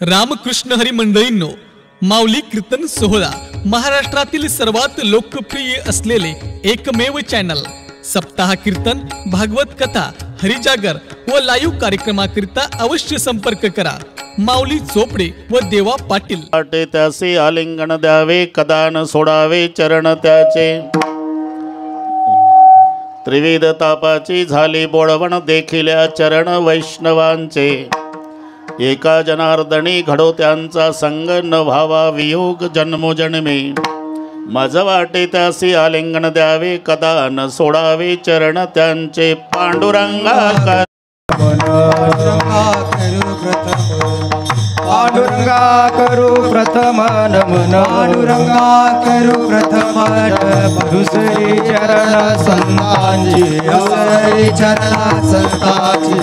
रामकृष्ण हरी मंडळींनो, माऊली कीर्तन सोहळा महाराष्ट्रातील सर्वात लोकप्रिय असलेले एकमेव चॅनल सप्ताह कीर्तन, भागवत कथा, हरिजागर व लाईव्ह कार्यक्रमाकरिता अवश्य संपर्क करा. माऊली चोपडे व देवा पाटील. वाटे त्याचे आलिंगन द्यावे, कदा न सोडावे चरण त्याचे. त्रिविध तापाची झाली बोळवण, देखिल्या चरण वैष्णवांचे. एका जनार्दनी घडो त्यांचा संग, न व्हावा वियोग जन्मोजन्मी. मज वाटे त्यासी आलिंगन द्यावे, कदा न सोडावे चरण त्यांचे. पांडुरंगा पांडुरंगा करू प्रथम नमन, पांडुरंगा करू प्रथम दुसरी चरण संतांची, दुसरी चरण संतांची,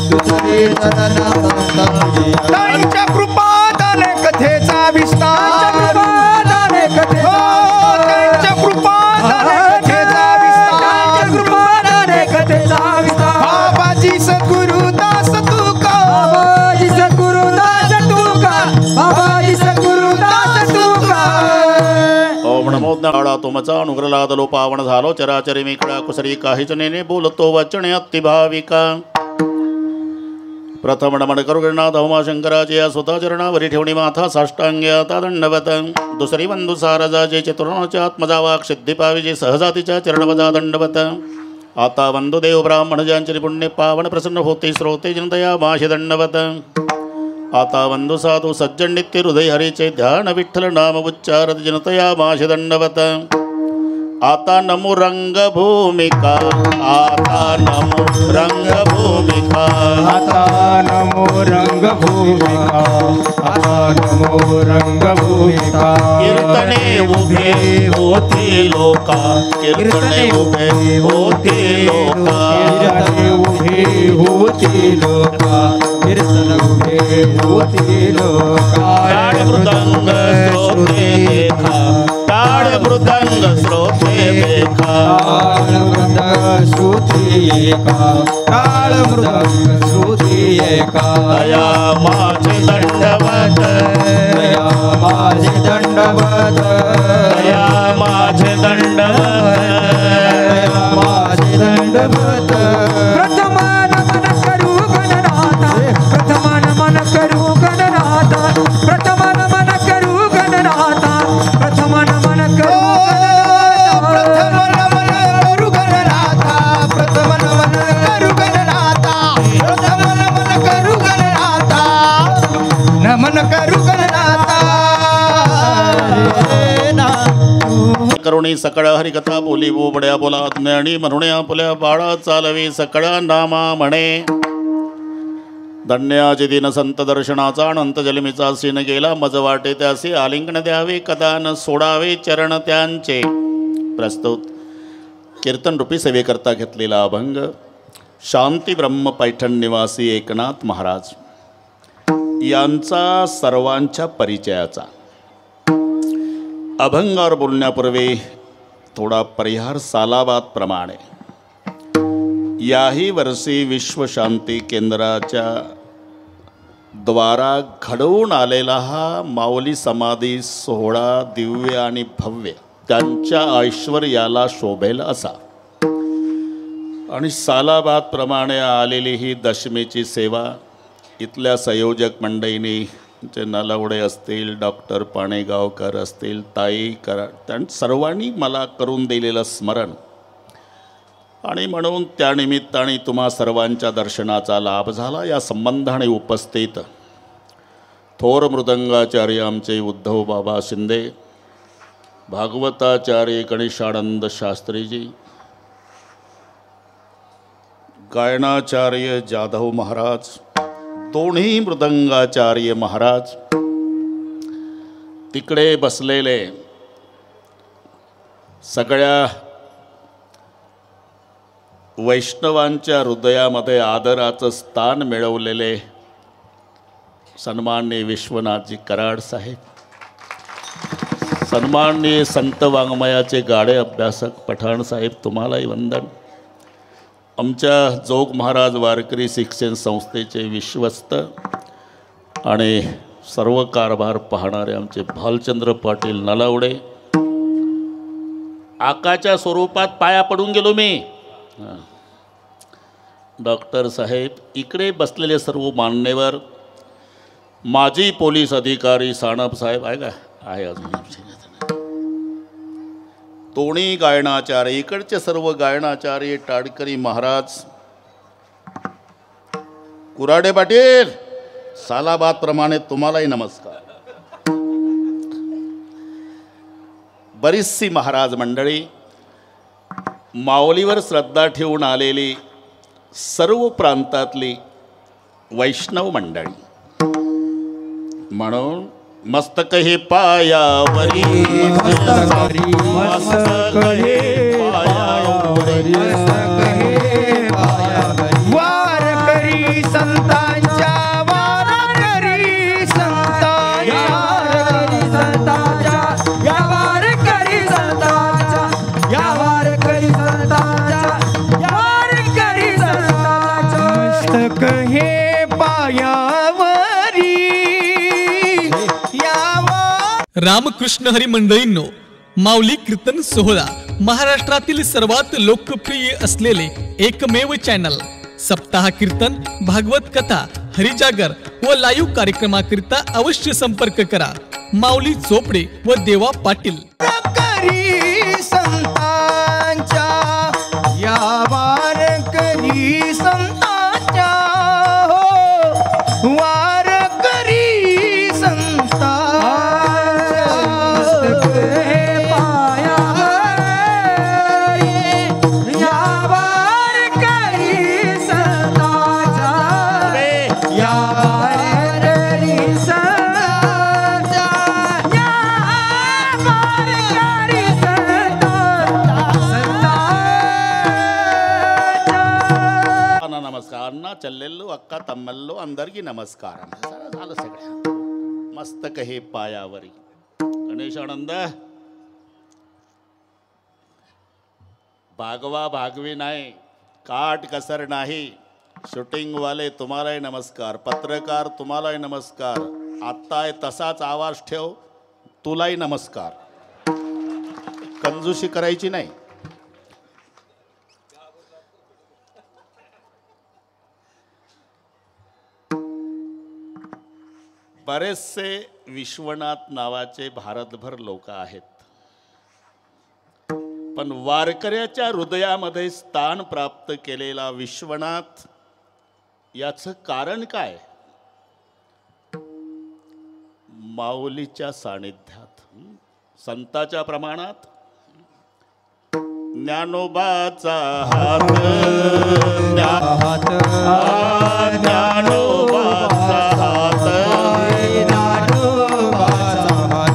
दुसरी चरण संतांची. त्यांच्या कृपादाने कथेचा विस्तार, कृपादाने कथेचा, त्यांच्या कृपादाने कथेचा विस्तार, कृपादाने कथेचा विस्तार. बाबाजी सद्गुरु दास तुका, बाबाजी सद्गुरु दास तुका, बाबाजी सद्गुरु दास तुका. ओम नमो ज्ञाना तुमचा अनुग्रह लादलो पावन झालो. चराचरी मी कळा कुसरी काहीच नेने बोलतो वचने अति भाविका. प्रथम नमन करुगणनाथ उमाशंकराचे या स्वतः चरणावरी ठेवणी माथा साष्टांगी आता दंडवत. दुसरी बंधू सारजाचे चतुर्णाच्या आत्मजा वाक सिद्धी पाविजे सहजातीच्या चरणवजा दंडवत. आता वंदुदेव ब्राह्मण ज्यांचे पुण्य पावन प्रसन्न होते श्रोते जनतया माशी दंडवत. आता वंदु साधू सज्जन नित्य हृदय हरीचे ध्यान विठ्ठल नाम उच्चारत जनतया माशी दंडवत. आता नमो रंगभूमिका, आता नमो रंगभूमिका, आता नमो रंगभूमिका, आता नमो रंगभूमिका. कीर्तने उभे होते लोका, कीर्तने उभे होते लोका, कीर्तने उभे होते लोका, कीर्तन उभे होते लोका. टाळ मृदंग श्रोते देखा, टाळ मृदंग श्रोते देखा. टाळ मृदंग श्रुती एका, टाळ मृदंग श्रुती एका. दया माझे दंडवत, दया माझे दंडवत, दया माझे दंडवत, दया माझे दंडवत. प्रथम नमन करू गणनाथ, प्रथम नमन करू गणनाथ, प्रथम नमन करू गणनाथ, प्रथम नमन करू करुणी सकळ हरिकथा बोली बोबड्या बोला ज्ञानी म्हणून आपल्या बाळा चालवी सकळ नामा म्हणे. धन्याचे दिन संत दर्शनाचा अनंत जलमीचा सीन गेला. मज वाटे त्यासी आलिंगन द्यावे, कदा न सोडावे चरण त्यांचे. प्रस्तुत कीर्तन रूपी सेवेकरता घेतलेला अभंग शांती ब्रह्म पैठण निवासी एकनाथ महाराज यांचा सर्वांच्या परिचयाचा. अभंगावर बोलण्यापूर्वी थोडा परिहार सालाबाद प्रमाणे. याही वर्षी विश्वशांती केंद्राच्या द्वारा घडवून आलेला हा माऊली समाधी सोहळा दिव्य आणि भव्य त्यांच्या ऐश्वर्याला शोभेल असा. आणि सालाबाद प्रमाणे आलेली ही दशमीची सेवा इथल्या संयोजक मंडळींनी जे नलवडे असतील, डॉक्टर पाणेगावकर असतील, ताई करा, त्या सर्वांनी मला करून दिलेलं स्मरण. आणि म्हणून त्यानिमित्ताने तुम्हा सर्वांच्या दर्शनाचा लाभ झाला. या संबंधाने उपस्थित थोर मृदंगाचार्य आमचे उद्धव बाबा शिंदे, भागवताचार्य गणेशानंद शास्त्रीजी, गायनाचार्य जाधव महाराज, दोन्ही मृदंगाचार्य महाराज, तिकडे बसलेले सगळ्या वैष्णवांच्या हृदयामध्ये आदराचं स्थान मिळवलेले सन्माननीय विश्वनाथजी कराड साहेब, सन्माननीय संत वाङ्मयाचे गाडे अभ्यासक पठाण साहेब, तुम्हालाही वंदन. आमच्या जोग महाराज वारकरी शिक्षण संस्थेचे विश्वस्त आणि सर्व कारभार पाहणारे आमचे भालचंद्र पाटील नलावडे, आकाच्या स्वरूपात पाया पडून गेलो मी. डॉक्टर साहेब, इकडे बसलेले सर्व मान्यवर, माजी पोलीस अधिकारी साणप साहेब आहे का, आहे अजून दोन्ही गायनाचार्य, इकडचे सर्व गायनाचार्य, टाडकरी महाराज, कुराडे पाटील, सालाबाद प्रमाणे तुम्हालाही नमस्कार. बरीचशी महाराज मंडळी, माऊलीवर श्रद्धा ठेवून आलेली सर्व प्रांतातली वैष्णव मंडळी, म्हणून मस्तक हे पायावरी, मस्तक हे पायावरी, वारकरी संतांच्या, वारकरी संतांच्या, या वारकरी संतांच्या, या वारकरी संतांच्या, या वारकरी संतांच्या, मस्तक हे पायावरी. रामकृष्ण हरी मंडळींनो, माऊली कीर्तन सोहळा महाराष्ट्रातील सर्वात लोकप्रिय असलेले एकमेव चॅनल. सप्ताह कीर्तन, भागवत कथा, हरिजागर व लाईव्ह कार्यक्रमाकरिता अवश्य संपर्क करा. माऊली चोपडे व देवा पाटील. वारकरी संतांच्या, या वारकरी संतांच्या, हो वारकरी संतांच्या, मस्तक हे पायावरी, या वारकरी संतांच्या, या वारकरी संतांच्या, या वारकरी संतांच्या. नमस्कार अण्णा चल्लेल्लो अक्का तम्मल्लो अंदरगी नमस्कार. झालं सगळ्या. मस्तक हे पायावरी. गणेश आनंद, भागवा भागवी नाही, काट कसर नाही. शूटिंगवाले तुम्हालाही नमस्कार, पत्रकार तुम्हालाही नमस्कार. आत्ता तसाच आवाज ठेव, तुलाही नमस्कार. कंजूशी करायची नाही. बरेचसे विश्वनाथ नावाचे भारतभर लोक आहेत, पण वारकऱ्याच्या हृदयामध्ये स्थान प्राप्त केलेला विश्वनाथ, याचं कारण काय? माऊलीच्या सानिध्यात, संताच्या प्रमाणात. ज्ञानोबाचा हात, ज्ञानोबाचा हात,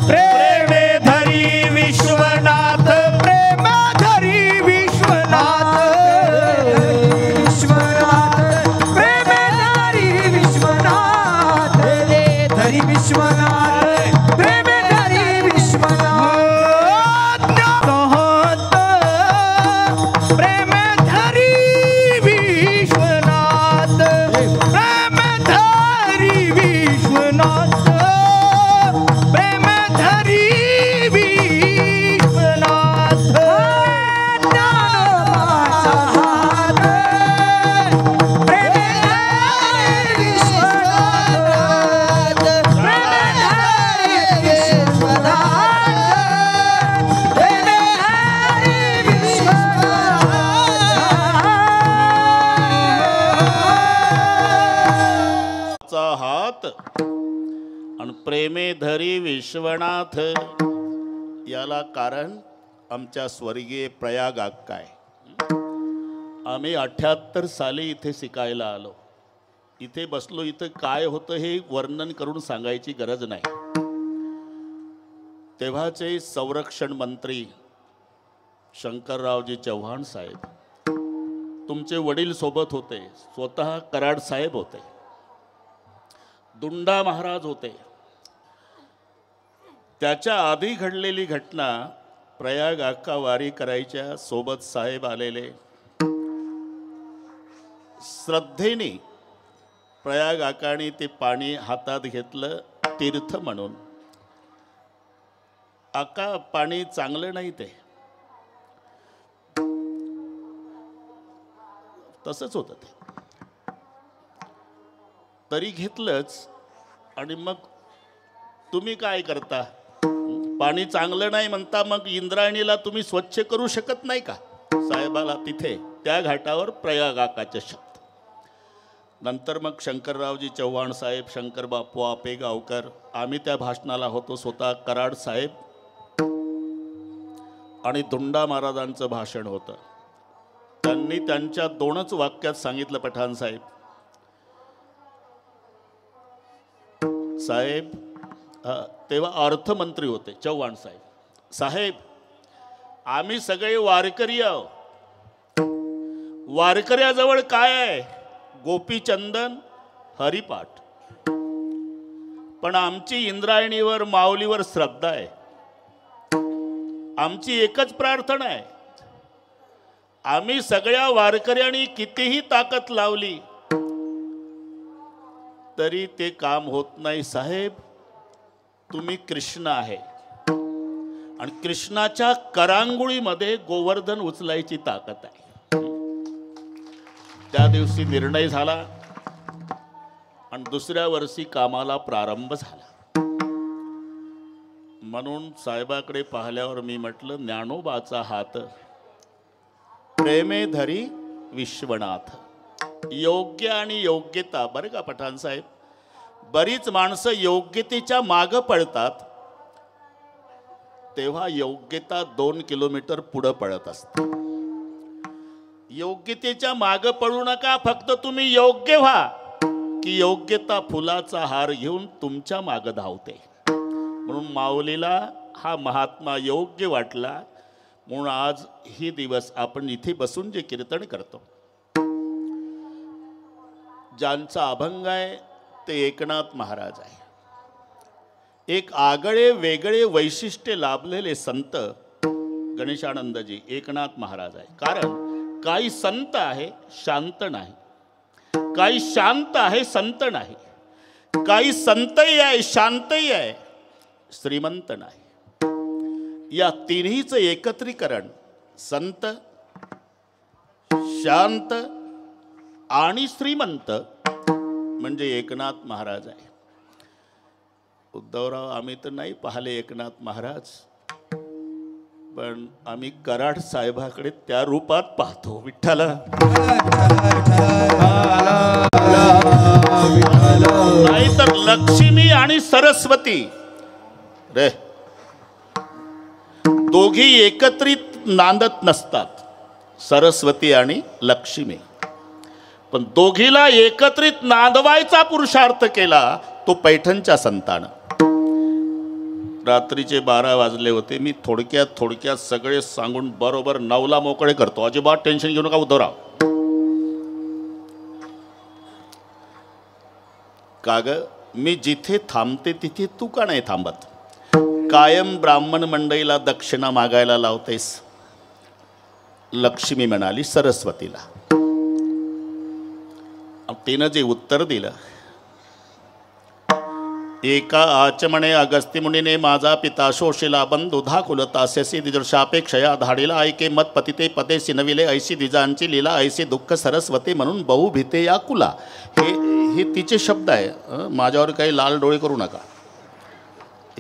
प्रेमे धरी विश्वनाथ, प्रेम धरी विश्वनाथ, विश्वनाथ, प्रेमे धरी विश्वनाथ, धरी विश्वनाथ, प्रेमे धरी विश्वनाथ, प्रेम धरी विश्वनाथ, प्रेम धरी विश्वनाथ, प्रेम धरी विश्वनाथ, ज्ञानोबाचा हात, प्रेम धरी विश्वनाथ, प्रेम धरी विश्वनाथ, प्रेम धरी विश्वनाथ. चा हात आणि प्रेमे धरी विश्वनाथ, याला कारण आमच्या स्वर्गीय प्रयाग अक्का आहे. आम्ही 78 साली इथे शिकायला आलो. इथे बसलो, इथं काय होतं हे वर्णन करून सांगायची गरज नाही. तेव्हाचे संरक्षण मंत्री शंकररावजी चव्हाण साहेब, तुमचे वडील सोबत होते, स्वतः कराड साहेब होते, दुंडा महाराज होते. त्याच्या आधी घडलेली घटना, प्रयाग अक्का वारी करायच्या, सोबत साहेब आलेले. श्रद्धेने प्रयाग अक्काने ते पाणी हातात घेतलं तीर्थ म्हणून. आका पाणी चांगलं नाही ते, तसंच होतं ते. तरी घेतलंच. आणि मग तुम्ही काय करता? पाणी चांगलं नाही म्हणता, मग इंद्रायणीला तुम्ही स्वच्छ करू शकत नाही का? साहेबाला तिथे त्या घाटावर प्रयागाकाचे शब्द. नंतर मग शंकररावजी चव्हाण साहेब, शंकर बापू आपेगावकर, आम्ही त्या भाषणाला होतो. स्वतः कराड साहेब आणि धुंडा महाराजांचं भाषण होतं. त्यांनी त्यांच्या 2च वाक्यात सांगितलं, पठाण साहेब, साहेब तेव्हा अर्थमंत्री होते चव्हाण साहेब, साहेब आम्ही सगळे वारकरी आहो. वारकऱ्याजवळ काय आहे? गोपीचंदन, हरिपाठ. पण आमची इंद्रायणीवर, माऊलीवर श्रद्धा आहे. आमची एकच प्रार्थना आहे. आम्ही सगळ्या वारकऱ्यांनी कितीही ताकद लावली तरी ते काम होत नाही. साहेब तुम्ही कृष्ण आहे आणि कृष्णाच्या करांगुळीमध्ये गोवर्धन उचलायची ताकद आहे. त्या दिवशी निर्णय झाला आणि दुसऱ्या वर्षी कामाला प्रारंभ झाला. म्हणून साहेबाकडे पाहिल्यावर मी म्हटलं, ज्ञानोबाचा हात प्रेमे धरी विश्वनाथ. योग्य आणि योग्यता. बरं का पठाण साहेब, बरीच माणसं योग्यतेच्या मागं पळतात, तेव्हा योग्यता 2 किलोमीटर पुढं पळत असते. योग्यतेच्या मागं पळू नका, फक्त तुम्ही योग्य व्हा, की योग्यता फुलाचा हार घेऊन तुमच्या मागं धावते. म्हणून माऊलीला हा महात्मा योग्य वाटला, म्हणून आज ही दिवस आपण इथे बसून जे कीर्तन करतो, ज्यांचा अभंग आहे ते एकनाथ महाराज आहे. एक आगळे वेगळे वैशिष्ट्य लाभलेले संत गणेशानंदजी एकनाथ महाराज आहे. कारण काही संत आहे शांत नाही, काही शांत आहे संत नाही, काही संतही आहे शांतही आहे श्रीमंत नाही. या तिन्हीचं एकत्रीकरण संत, शांत आणि श्रीमंत म्हणजे एकनाथ महाराज आहे. उद्धवराव, आम्ही तर नाही पाहिले एकनाथ महाराज, पण आम्ही कराड साहेबाकडे त्या रूपात पाहतो. विठ्ठला नाही तर लक्ष्मी आणि सरस्वती रे, दोघी एकत्रित नांदत नसतात, सरस्वती आणि लक्ष्मी. पण दोघीला एकत्रित नांदवायचा पुरुषार्थ केला तो पैठणच्या संतानं. रात्रीचे 12 वाजले होते. मी थोडक्यात सगळे सांगून बरोबर 9ला मोकळे करतो. अजिबात टेन्शन घेऊ नका उद्धवराव. का ग, मी जिथे थांबते तिथे तू का नाही थांबत? कायम ब्राह्मण मंडळीला दक्षिणा मागायला लावतेस. लक्ष्मी म्हणाली सरस्वतीला. तिनं जे उत्तर दिलं, एका आचमणे अगस्ती मुनीने माझा पिता शोषिला बंधू धाकुलतास्यसी दिदृशापेक्षया धाडीला ऐके मत पतिते पते सिनविले ऐशी द्विजांची लीला ऐसे दुःख सरस्वती म्हणून बहु भीते या कुला. हे तिचे शब्द आहे. माझ्यावर काही लाल डोळे करू नका.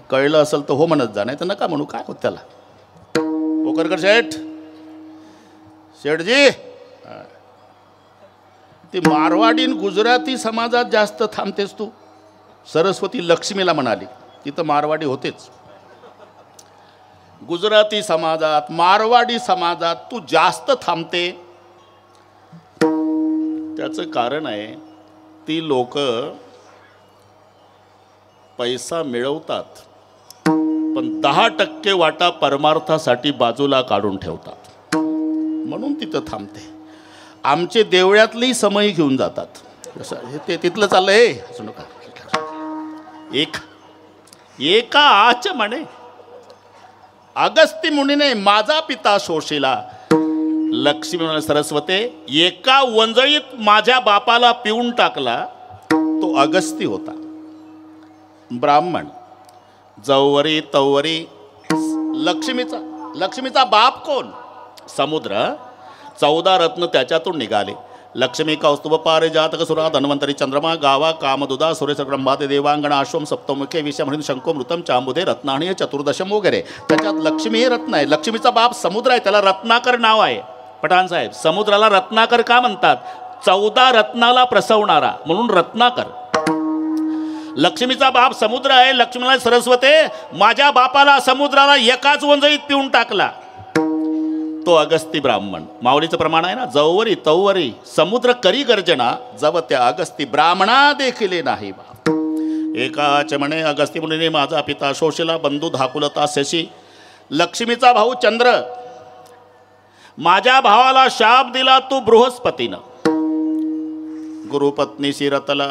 कळलं असेल तर हो म्हणत जा, नाही तर नका म्हणू. काय होत त्याला. पोकरकर शेठजी, ती मारवाडी गुजराती समाजात जास्त थांबतेस तू. सरस्वती लक्ष्मीला म्हणाली, तिथं मारवाडी होतेच. गुजराती समाजात, मारवाडी समाजात तू जास्त थांबते. त्याचं कारण आहे, ती लोक पैसा मिळवतात पण 10% वाटा परमार्थासाठी बाजूला काढून ठेवतात, म्हणून तिथं थांबते. आमचे देवळातलेही समय घेऊन जातात. ते तिथलं चाललंय, असं नका. एका आच म्हणे अगस्ती मुनीने माझा पिता शोषिला. लक्ष्मी म्हणाले सरस्वते, एका वंजळीत माझ्या बापाला पिऊन टाकला तो अगस्ती होता. ब्राह्मण जवरी तवरी लक्ष्मीचा बाप कोण? समुद्र. 14 रत्न त्याच्यातून निघाले. लक्ष्मी कौस्तुभ पारिजातक सुरा धन्वंतरी चंद्रमा गावा कामदुदा सुरेश ब्रह्मादे देवांगण आश्वम सप्तमुखे विषय म्हणून शंको मृतम चांबुदे रत्नाणी चतुर्दशम वगैरे. त्याच्यात लक्ष्मी हे रत्न आहे. लक्ष्मीचा बाप समुद्र आहे, त्याला रत्नाकर नाव आहे. पठाण साहेब, समुद्राला रत्नाकर का म्हणतात? 14 रत्नाला प्रसवणारा म्हणून रत्नाकर. लक्ष्मीचा बाप समुद्र आहे. लक्ष्मीला सरस्वते माझ्या बापाला समुद्राला एकाच वंजळीत पिऊन टाकला. तो अगस्ती ब्राह्मण. माऊलीचं प्रमाण आहे ना, जवरी तवरी समुद्र करी गर्जना जव त्या अगस्ती ब्राह्मणा देखिले नाही बा. एकाच म्हणे अगस्ती मुनीने माझा पिता शोषिला बंधू धाकुलता शशी. लक्ष्मीचा भाऊ चंद्र, माझ्या भावाला शाप दिला तू बृहस्पतीनं. गुरुपत्नीशी रतला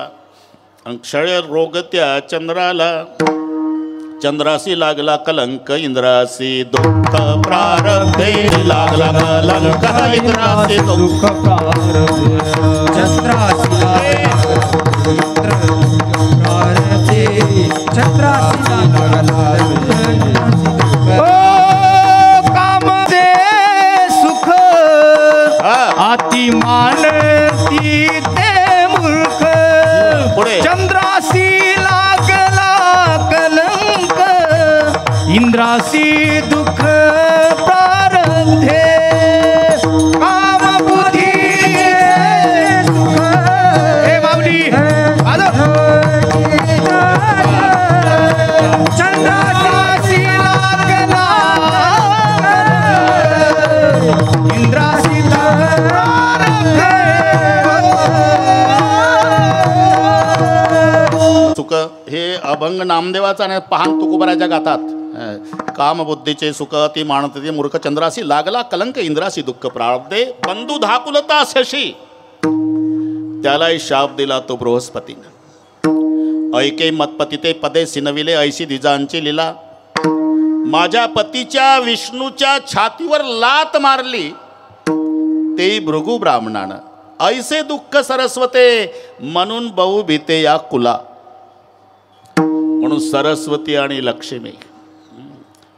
क्षय रोग त्या चंद्राला. चंद्रासी लागला कलंक इंद्रासी दुःख प्रारब्धे. लागला कलंक इंद्रासी दुःख प्रारब्धे. चंद्रासी कामदे सुख आती मानती ते मूर्ख. पुढे चंद्रासी लागला कलंक इंद्रासी दुःख प्रारब्धे. काम बुद्धी सुख. हे माऊली चंद्रासी लागला इंद्रासी दुःख प्रारब्धे. सुख हे अभंग नामदेवाचा आणि पहान तुकोबराच्या गातात. कामबुद्धीचे सुख ती मानते मूर्ख. चंद्रासी लागला कलंक इंद्रासी दुःख प्रारब्धे. बंधू धाकुलता शशी, त्यालाही शाप दिला तो बृहस्पतीनं. ऐके मतपती ते पदे सिनविले ऐशी द्विजांची लीला. माझ्या पतीच्या विष्णूच्या छातीवर लात मारली ते भृगु ब्राह्मणानं. ऐसे दुःख सरस्वते म्हणून बहु भीते या कुला. म्हणून सरस्वती आणि लक्ष्मी,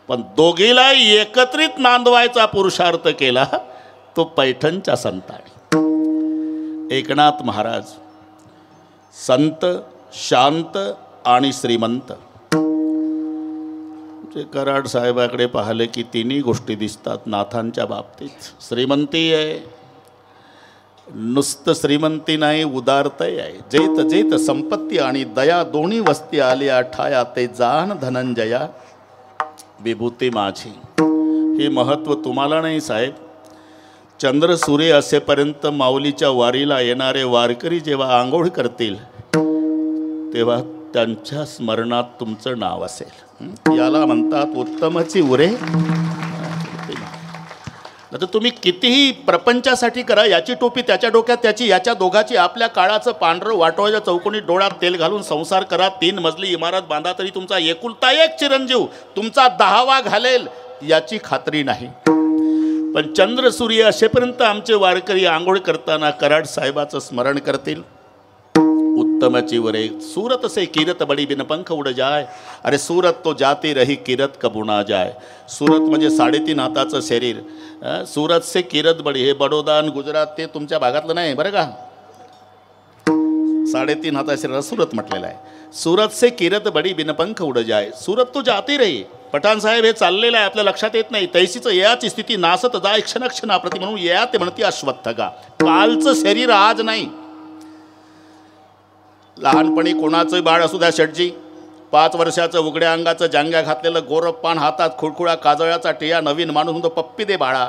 पण दोघीला एकत्रित नांदवायचा पुरुषार्थ केला तो पैठणच्या संतांनी. एकनाथ महाराज संत, शांत आणि श्रीमंत. कराड साहेबाकडे पाहिले की तिन्ही गोष्टी दिसतात नाथांच्या बाबतीत. श्रीमंती आहे, नुसतं श्रीमंती नाही, उदारतही आहे. जेत जेत संपत्ती आणि दया दोन्ही वस्ती आल्या ठाया ते जाण धनंजया विभूती माझी. हे महत्त्व तुम्हाला नाही साहेब. चंद्र सूर्य असेपर्यंत माऊलीच्या वारीला येणारे वारकरी जेव्हा आंघोळ करतील तेव्हा त्यांच्या स्मरणात तुमचं नाव असेल. याला म्हणतात उत्तमची उरे. आता तुम्ही कितीही प्रपंचासाठी करा, याची टोपी त्याच्या डोक्यात त्याची, याच्या दोघाची आपल्या काळाचं पांढरं वाटोळ्या चौकोनी डोळ्यात तेल घालून संसार करा. 3 मजली इमारत बांधा तरी तुमचा एकुलता एक चिरंजीव तुमचा 10वा घालेल याची खात्री नाही. पण चंद्र सूर्य असेपर्यंत आमचे वारकरी आंघोळ करताना कराड साहेबाचं स्मरण करतील. उत्तमची वरे सूरत से किरत बडी बिन पंख उड जाय. अरे सूरत तो जाती रही किरत कबुना जाय. सूरत म्हणजे 3.5 हाताचं शरीर. सूरत से किरत बडी, हे बडोदा आणि गुजरात ते तुमच्या भागातलं नाही बरं का. 3.5 हाता शरीर सूरत म्हटलेलं आहे. सूरत से किरत बडी बिन पंख उड जाय. सूरत तो जाती रही. पठाण साहेब हे चाललेलं आहे, आपल्या लक्षात येत नाही. तैसीचं याची स्थिती नासत जाय क्षणक्षणाप्रती म्हणून या ते म्हणते अश्वत्थगा. कालचं शरीर आज नाही. लहानपणी कोणाचंही बाळ असू द्या शेटजी, 5 वर्षाचं उघड्या अंगाचं जांग्या घातलेलं गोरपान, हातात खुळखुळा काजळाचा टिया, नवीन माणूस म्हणतो पप्पी दे बाळा.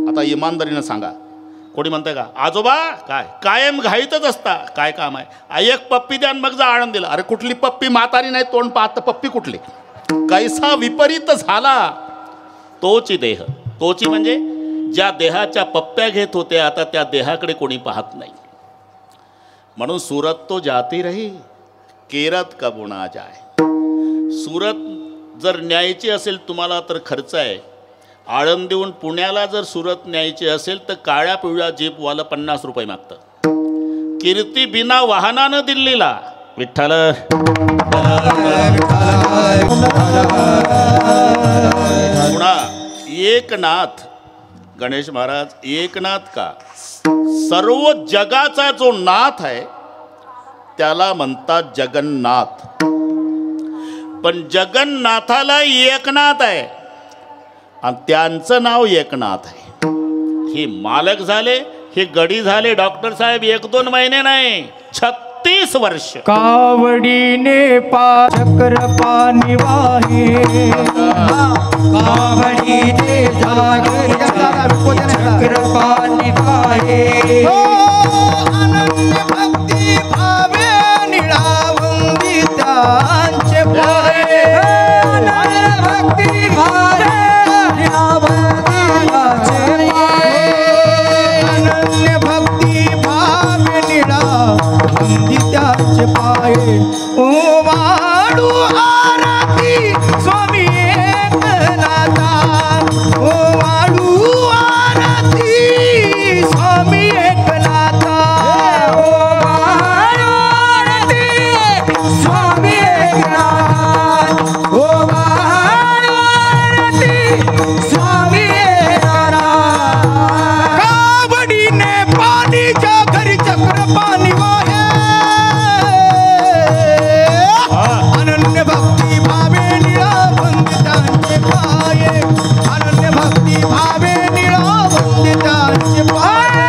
आता इमानदारीनं सांगा, कोणी म्हणतंय का आजोबा काय कायम घाईतच असता, काय काम आहे, एक पप्पी द्या मग जा आनंद दिला. अरे कुठली पप्पी, म्हातारी नाही तोंड पाहत पप्पी कुठली. कैसा विपरीत झाला तोची देह. तोची म्हणजे ज्या देहाच्या पप्प्या घेत होते आता त्या देहाकडे कोणी पाहत नाही. म्हणून सूरत तो जाती रही केरत कबुना जाय. सूरत जर न्यायची असेल तुम्हाला तर खर्च आहे. आळंदीहून पुण्याला जर सूरत न्यायची असेल तर काळ्या पिवळ्या जीपवाला 50 रुपये मागतं. कीर्ती बिना वाहनानं दिल्लीला. विठ्ठल पुन्हा एकनाथ गणेश महाराज एकनाथ का सर्व जगाचा जो नाथ आहे त्याला म्हणतात जगन्नाथ. पण जगन्नाथाला एकनाथ आहे आणि त्यांचं नाव एकनाथ आहे. हे मालक झाले, हे गडी झाले डॉक्टर साहेब 1-2 महिने नाही, 36 वर्ष. कावडीने चक्र पाणी वाहे कावडीने चक्र पाणी वाहे अनन्य भक्ती भावे निळावंदितांचे पाहे अनन्य भक्ती भावे निळावंदितांचे पाहे अनन्य भक्ती भावे निळावंदितांचे पाहे ओ वाडू आरती स्वामी एकनाथा ओ वाडू आरती स्वामी एकनाथा ओ वाडू आरती स्वामी एकनाथ ओ वाडू आरती स्वामी एकनाथ. कावडीने पाणीच्या घरी चक्र पाणी वाहे अनन्य भक्ती भावे निळावंदितांचे पाये अनन्य भक्ती भावे निळावंदितांचे पाये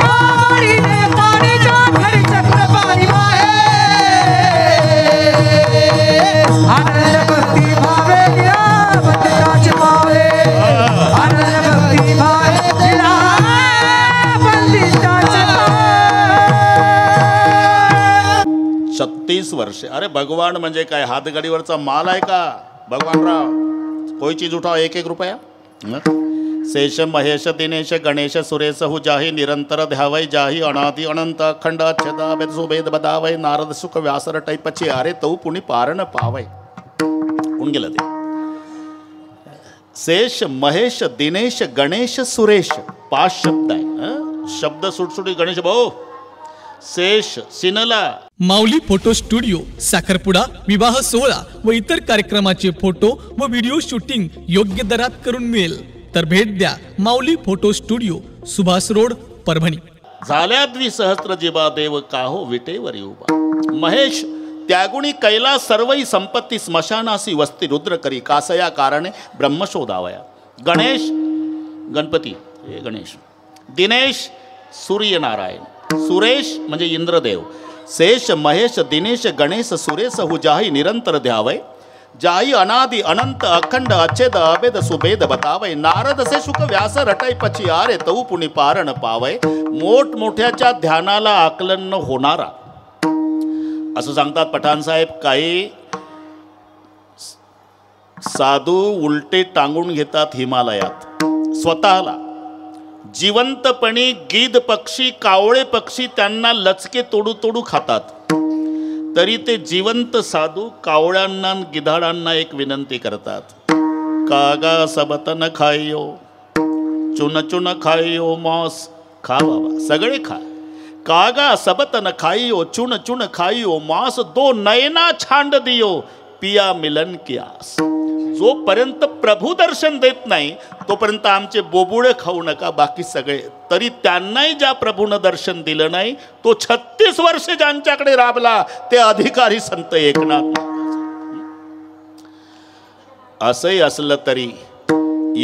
कावडीने पाणीच्या घरी चक्र पाणी वाहे अनन्य भक्ती भावे निळावंदितांचे पाये अनन्य भक्ती भावे निळावंदितांचे पाये. 36 वर्ष. अरे भगवान म्हणजे काय हातगाडीवरचा माल आहे का भगवानराव? कोई चीज उठाओ 1-1 रुपया. शेष महेश दिनेश गणेश सुरेश हु जाही निरंतर ध्यावै जाही अनादि अनंत अखंड अच्छदा वेद सुभेद बदावै नारद सुख व्यासर टैपची अरे तऊ पुणी पारण पावै. कोण गेलं ते? शेष महेश दिनेश गणेश सुरेश 5 शब्द आहे. शब्द सुटसुटी गणेश भाऊ. शेष सिनला माऊली फोटो स्टुडिओ साखरपुडा विवाह सोहळा व इतर कार्यक्रमाचे फोटो व व्हिडिओ शूटिंग योग्य दरात करून मिळेल तर भेट द्या Mauli photo studio Subhash road Parbhani. झाल्या द्विसहस्त्र जीवा देव काहो विटेवर उभा महेश त्यागुणी कैलास सर्वई संपत्ती स्मशानासी वस्ती रुद्र करी कासया कारणे ब्रह्मशोधावया. गणेश गणपती हे गणेश. दिनेश सूर्यनारायण. सुरेश म्हणजे इंद्रदेव. शेष महेश दिनेश गणेश सुरेश हु जाही निरंतर ध्यावै जाही अनादि अनंत अखंड अच्छेद अभेद सुभेद बतावै नारद से शुक व्यास रटाई पची आरे तऊ पुणी पारण पावै. मोठमोठ्याच्या ध्यानाला आकलन न होणारा असं सांगतात पठाण साहेब. काही साधू उलटे टांगून घेतात हिमालयात स्वतःला. जिवंतपणी गीद पक्षी कावळे पक्षी त्यांना लचके तोडू तोडू खातात. तरी ते जिवंत साधू कावळ्यांना गिधाडांना एक विनंती करतात. कागा सबत न खाइयो चुन चुन खाइयो मांस खा बाबा सगळे खा. कागा सबत न खाइयो चुन चुन खाइयो मांस दो नयना छांड दियो पिया मिलन की आस. जोपर्यंत प्रभू दर्शन देत नाही तोपर्यंत आमचे बोबुळे खाऊ नका बाकी सगळे. तरी त्यांनाही ज्या प्रभूनं दर्शन दिलं नाही तो 36 वर्ष ज्यांच्याकडे राबला ते अधिकारी संत एकनाथ. असंही असलं तरी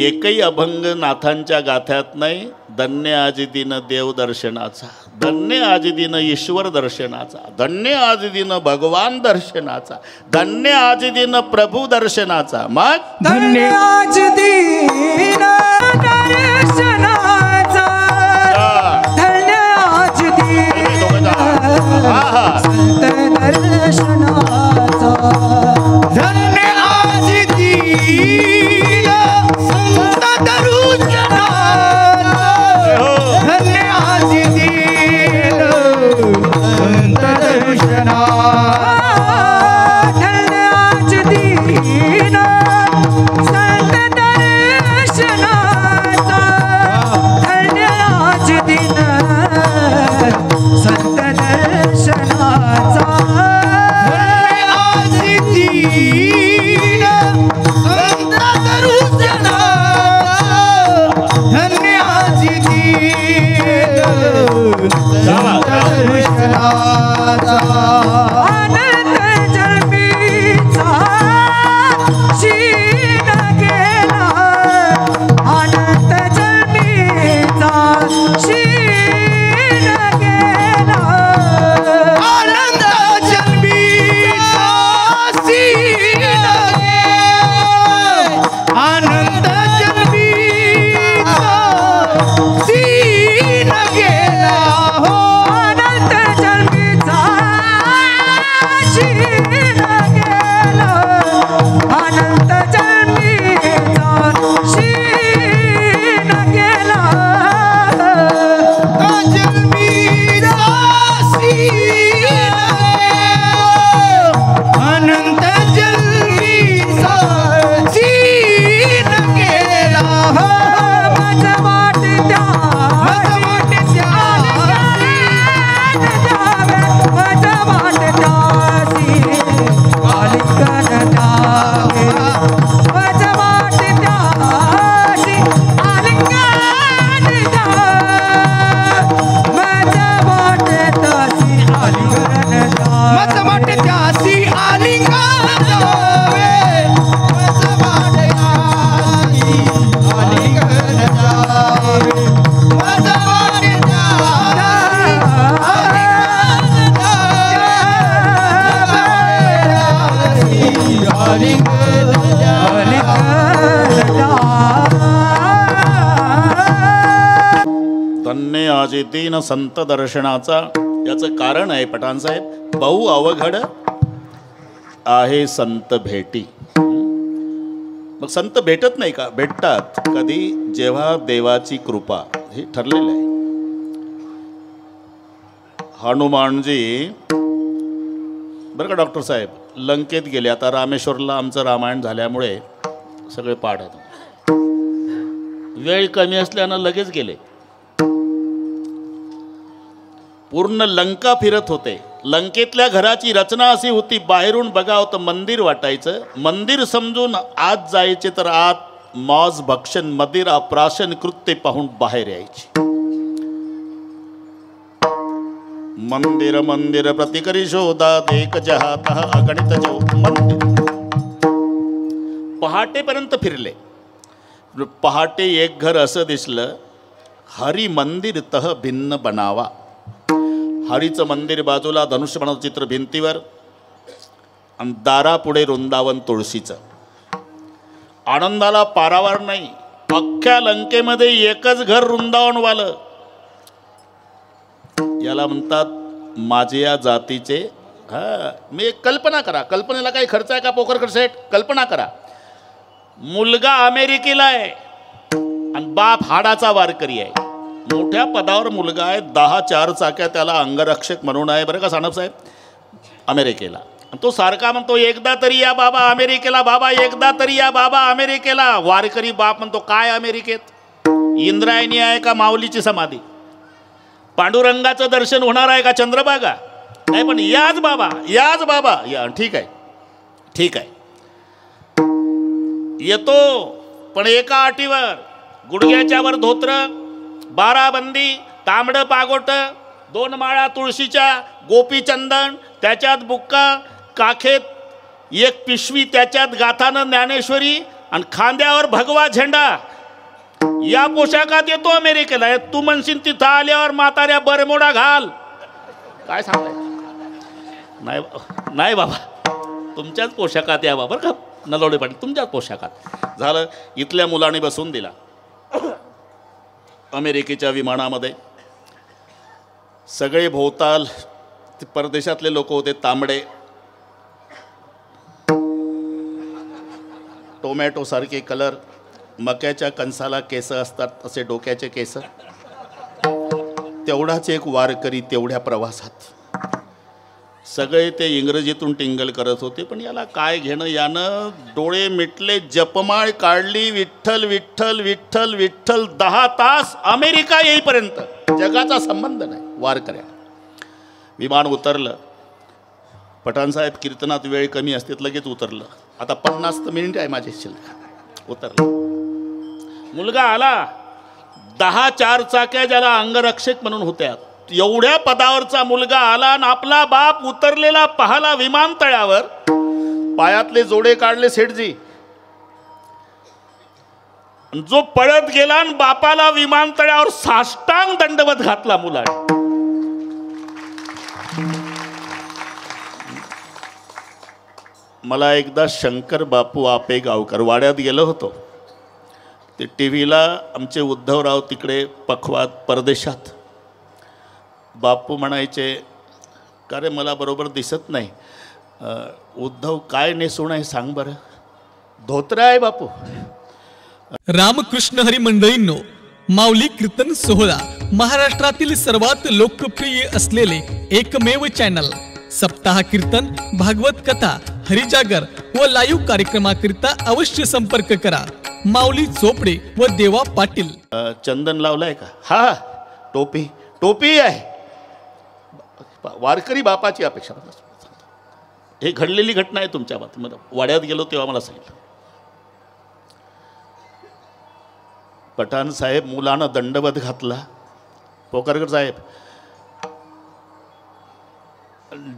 एकही अभंग नाथांच्या गाथ्यात नाही. धन्य आजी दिन देव दर्शनाचा, धन्य आजी दिन ईश्वर दर्शनाचा, धन्य आजी दिन भगवान दर्शनाचा, धन्य आजी दिन प्रभू दर्शनाचा. मग धन्य आज दिन दर्शनाचा धन्य आज दिन संत दर्शनाचा धन्य आज दिन संत दर्शनाचा धन्य आज दिन संत दर्शनाचा धन्य आज दिन संत दर्शनाचा धन्य आज दिन संत दर्शनाचा धन्य कलिंग धन्य आजी दीन संत दर्शनाचा. याचं कारण आहे पठाण साहेब, बहु अवघड आहे संत भेटी. मग संत भेटत नाही का? भेटतात. कधी? जेव्हा देवाची कृपा. हे ठरलेलं आहे. हनुमानजी बरं का डॉक्टर साहेब, लंकेत गेले. आता रामेश्वरला आमचं रामायण झाल्यामुळे सगळे पाठ आहेत. वेळ कमी असल्यानं लगेच गेले. पूर्ण लंका फिरत होते. लंकेतल्या घराची रचना अशी होती, बाहेरून बघावं तर मंदिर वाटायचं. मंदिर समजून आत जायचे तर आत मौज भक्षण मदिरा प्राशन कृत्य पाहून बाहेर यायची. मंदिर मंदिर प्रतिकरी शोधात एक जहात अगणित जो मंदिर. पहाटेपर्यंत फिरले. पहाटे एक घर असं दिसलं, हरी मंदिर तह भिन्न बनावा. हरीचं मंदिर बाजूला धनुष्यबाणाचं चित्र भिंतीवर आणि दारापुढे वृंदावन तुळशीचं. आनंदाला पारावार नाही. अख्ख्या लंकेमध्ये एकच घर वृंदावनवालं. याला म्हणतात माझ्या जातीचे. मी एक कल्पना करा, कल्पनेला काही खर्च आहे का पोकर सेट? कल्पना करा, मुलगा अमेरिकेला आहे आणि बाप हाडाचा वारकरी आहे. मोठ्या पदावर मुलगा आहे, 10 4 चाक्या त्याला अंगरक्षक म्हणून आहे बरं का सानप साहेब, अमेरिकेला. तो सारखा म्हणतो एकदा तरी या बाबा अमेरिकेला, बाबा एकदा तरी या बाबा अमेरिकेला. वारकरी बाप म्हणतो काय अमेरिकेत? इंद्रायणी आहे का माऊलीची समाधी? पांडुरंगाचं दर्शन होणार आहे का चंद्रभागा? नाही, पण याच बाबा, याच बाबा या. ठीक आहे, ठीक आहे, येतो, पण एका अटीवर. गुडघ्याच्या वर धोत्र, 12 बंदी, तांबडं पागोट, 2 माळा तुळशीच्या, गोपीचंदन, त्याच्यात बुक्का, काखेत 1 पिशवी, त्याच्यात गाथानं ज्ञानेश्वरी आणि खांद्यावर भगवा झेंडा. या पोशाखात येतो अमेरिकेला. तू म्हणशील तिथं आल्यावर म्हाताऱ्या बरमोडा घाल. काय सांगताय? नाही नाही बाबा, तुमच्याच पोशाखात या बाबा का नलवडे पाटील, तुमच्याच पोशाखात. झालं. इथल्या मुलाने बसून दिला अमेरिकेच्या विमानामध्ये. सगळे भोवताल परदेशातले लोक होते, तांबडे, टोमॅटो सारखे कलर, मक्याच्या कणसाला केस असतात असे डोक्याचे केस. तेवढाच एक वारकरी तेवढ्या प्रवासात. सगळे ते इंग्रजीतून टिंगल करत होते, पण याला काय घेणं. यानं डोळे मिटले, जपमाळ काढली, विठ्ठल विठ्ठल विठ्ठल विठ्ठल. 10 तास अमेरिका येईपर्यंत जगाचा संबंध नाही वारकऱ्या. विमान उतरलं. पठाण साहेब कीर्तनात वेळ कमी असते, लगेच उतरलं. आता 50 मिनिट आहे माझे शिल्लक. उतरलं. मुलगा आला. 10 4 चाक्या ज्याला अंगरक्षक म्हणून होत्या, एवढ्या पदावरचा मुलगा आला आणि आपला बाप उतरलेला पाहला विमानतळावर. पायातले जोडे काढले सेठजी. जो पळत गेला आणि बापाला विमानतळावर साष्टांग दंडवत घातला मुलाने. मला एकदा शंकर बापू आपे गावकर वाड्यात गेलो होतो. ते टीव्हीला आमचे उद्धवराव तिकडे पखवात परदेशात. बापू म्हणायचे, का रे मला बरोबर दिसत नाही. उद्धव काय नेसून आहे सांग बरं. धोत्र आहे बापू. रामकृष्ण हरी मंडळींनो, माऊली कीर्तन सोहळा महाराष्ट्रातील सर्वात लोकप्रिय असलेले एकमेव चॅनल. सप्ताह कीर्तन, भागवत कथा, हरिजागर व लाईव्ह कार्यक्रमाकरिता अवश्य संपर्क करा. माऊली चोपडे व देवा पाटील. चंदन लावलाय का? हा, टोपी टोपी आहे. वारकरी बापाची अपेक्षा. हे घडलेली घटना आहे तुमच्या बाबतीमध्ये. वाड्यात गेलो तेव्हा मला सांगितलं. पठाण साहेब मुलानं दंडवत घातला. पोकारकर साहेब,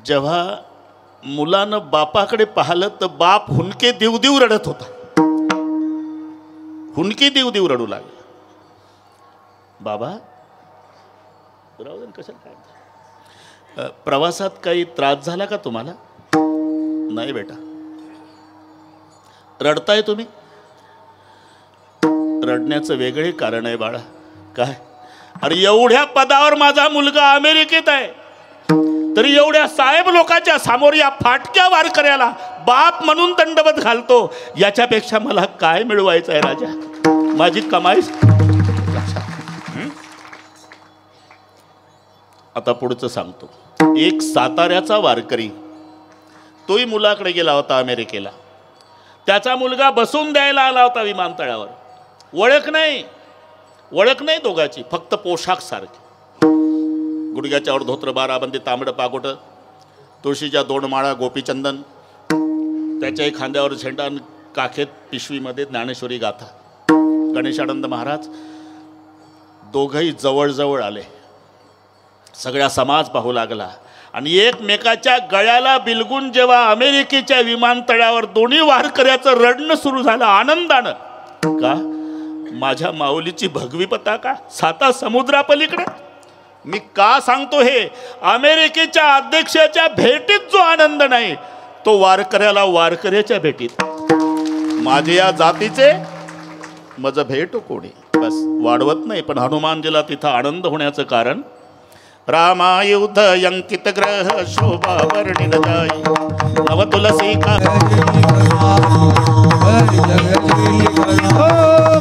जेव्हा मुलानं बापाकडे पाहिलं तर बाप हुंदके देव देव रडत होता. हुंदके देव देव रडू लागला. बाबा कशाला काय? प्रवासात काही त्रास झाला का तुम्हाला? नाही बेटा. रडताय तुम्ही? रडण्याचं वेगळे कारण आहे बाळा. काय? अरे एवढ्या पदावर माझा मुलगा अमेरिकेत आहे, तरी एवढ्या साहेब लोकांच्या समोर या फाटक्या वारकऱ्याला बाप म्हणून दंडवत घालतो. याच्यापेक्षा मला काय मिळवायचं आहे राजा? माझी कमाई. आता पुढचं सांगतो. एक साताऱ्याचा वारकरी, तोही मुलाकडे गेला होता अमेरिकेला. त्याचा मुलगा बसून द्यायला आला होता विमानतळावर. ओळख नाही दोघाची, फक्त पोशाख सारखे. गुडघ्याच्यावर धोत्र, बाराबंदी, तांबडं पागोट, तुळशीच्या 2 माळा, गोपीचंदन, त्याच्याही खांद्यावर झेंडा, काखेत पिशवीमध्ये ज्ञानेश्वरी गाथा. गणेशानंद महाराज दोघंही जवळजवळ आले. सगळा समाज पाहू लागला आणि एकमेकाच्या गळ्याला बिलगून जेव्हा अमेरिकेच्या विमानतळावर दोन्ही वारकऱ्याचं रडणं सुरू झालं आनंदानं. का? माझ्या माऊलीची भगवी पताका 7 समुद्रापलीकडे. मी का सांगतो हे? अमेरिकेच्या अध्यक्षाच्या भेटीत जो आनंद नाही, तो वारकऱ्याला वारकऱ्याच्या भेटीत. माझे या जातीचे मज भेट कोणी. बस वाढवत नाही, पण हनुमानजीला तिथं आनंद होण्याचं कारण, रामायुध अंकित ग्रह शोभा वर्णित जाई, नव तुलसी का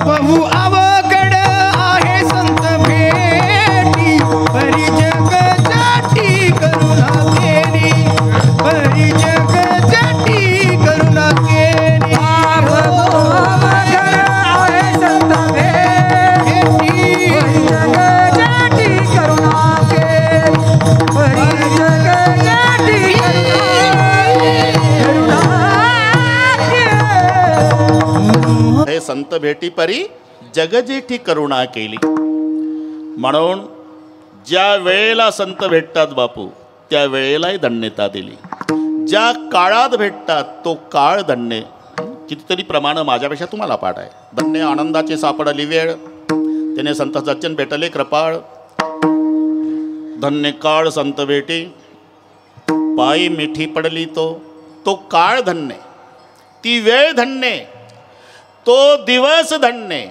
बहु अवघड आहे संत भेटी, परी जग जाटी करुणा केली, परी जग जाटी करुणा केली. बहु अवघड आहे संत भेटी, परी जग जाटी करुणा केली, परी जग जाटी करुणा केली. हे संत भेटी परी जगजेठी करुणा केली. म्हणून ज्या वेळेला संत भेटतात बापू, त्या वेळेलाही धन्यता दिली. ज्या काळात भेटतात तो काळ धन्य. कितीतरी प्रमाण माझ्यापेक्षा तुम्हाला पाठ आहे. धन्य आनंदाची सापडली वेळ, त्याने संत सज्जन भेटले कृपाळ. धन्य काळ संत भेटी, पायी मिठी पडली तो काळ धन्य, ती वेळ धन्य, तो दिवस धन्य.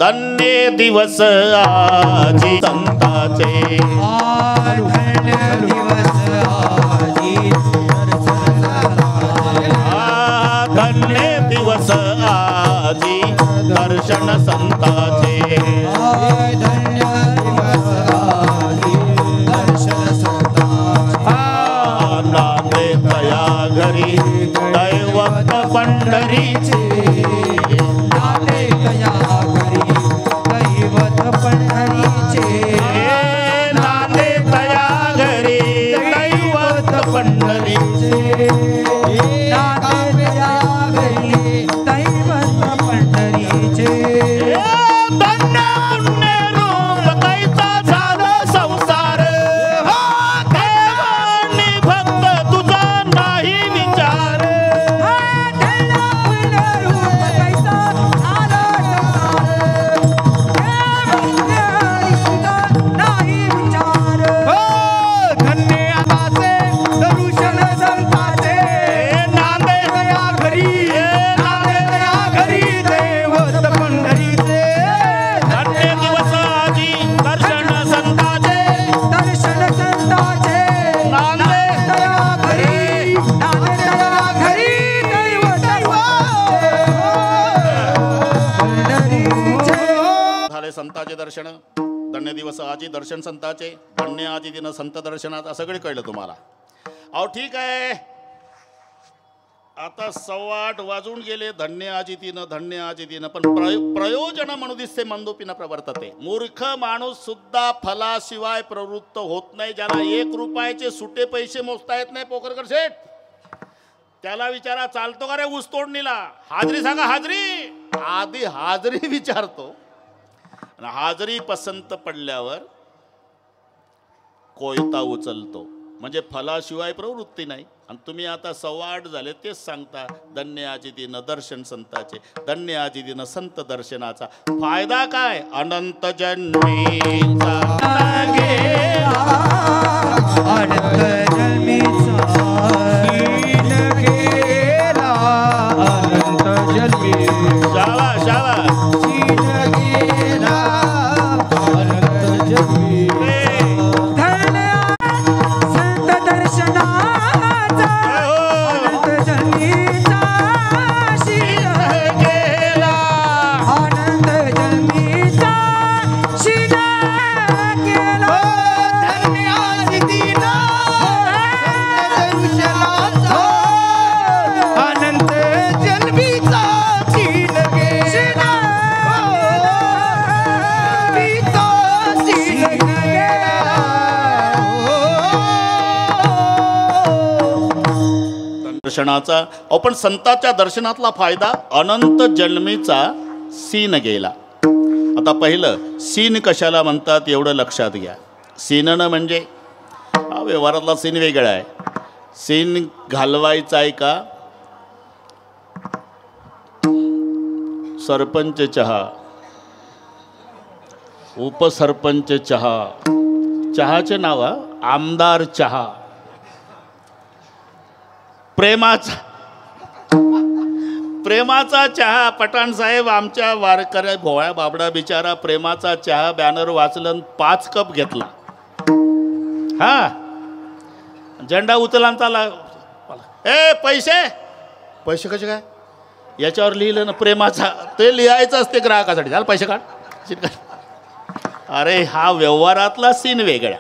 धन्य दिवस आजी संताचे, धन्य दिवस आजी दर्शन संताचे. नांदे तया घरी दैवत पंढरीचे, संताचे दर्शन. धन्य दिवस आजी दर्शन संताचे, धन्य आजी दिन संत दर्शनात. सगळे कळलं तुम्हाला? अहो ठीक आहे, आता 8:15 वाजून गेले. धन्य आजी दिन, पण प्रयोजन म्हणू दिसते मंदोपीनं प्रवर्तते. मूर्ख माणूस सुद्धा फलाशिवाय प्रवृत्त होत नाही. ज्याला 1 रुपयाचे सुटे पैसे मोजता येत नाही पोकरकर शेठ, त्याला विचारा चालतो का रे ऊस तोडणीला? हाजरी सांगा, हाजरी. आधी हाजरी विचारतो, हाजरी पसंत पडल्यावर कोयता उचलतो. म्हणजे फलाशिवाय प्रवृत्ती नाही. आणि तुम्ही आता 8:15 झाले तेच सांगता धन्य आजी दिन दर्शन संताचे, धन्य आजी दिन संत दर्शनाचा. फायदा काय? अनंत जन्मीचा अनंत जन्मीचा दर्शनाचा. अहो पण संताच्या दर्शनातला फायदा अनंत जन्मीचा सीन गेला. आता पहिलं सीन कशाला म्हणतात एवढं लक्षात घ्या. सीननं म्हणजे हा व्यवहारातला सीन वेगळा आहे. सीन घालवायचा आहे का? सरपंच चहा, उपसरपंच चहा, चहाचे नाव आमदार चहा, प्रेमाचा चहा. पठाण साहेब आमच्या वारकऱ्या भोळ्या बाबडा बिचारा प्रेमाचा चहा बॅनर वाचलं 5 कप घेतला. हा झेंडा उचला चाला. ए पैसे पैसे कसे काय याच्यावर लिहिलं ना प्रेमाचा, ते लिहायचं असते ग्राहकासाठी. झालं पैसे काढ. अरे हा व्यवहारातला सीन वेगळा.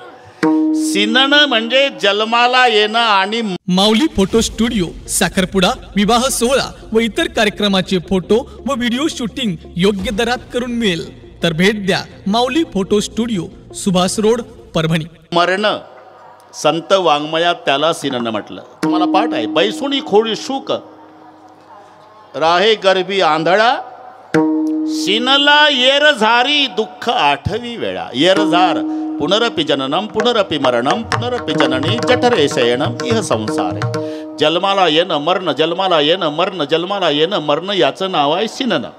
सीननं म्हणजे जन्माला येणं. आणि माऊली फोटो स्टुडिओ साखरपुडा, विवाह सोहळा व इतर कार्यक्रमाचे फोटो व व्हिडिओ शूटिंग योग्य दरात करून मिळेल. तर भेट द्या Mauli photo studio, Subhash road, Parbhani. मरण संत वाङ्मयात त्याला सीननं म्हटलं. तुम्हाला पाठ आहे. बैसुणी खोडी शूक राहे गर्भी आंधळा, सीनला येरझारी दुःख 8वी वेळा. येरझार पुनरपि जननम पुनरपि मरणम पुनरपि जननी जठरे शयनम इह संसार. जन्माला येणं मरण, जन्माला येणं मरण, जन्माला येणं मरण, याचं नाव आहे सीननं.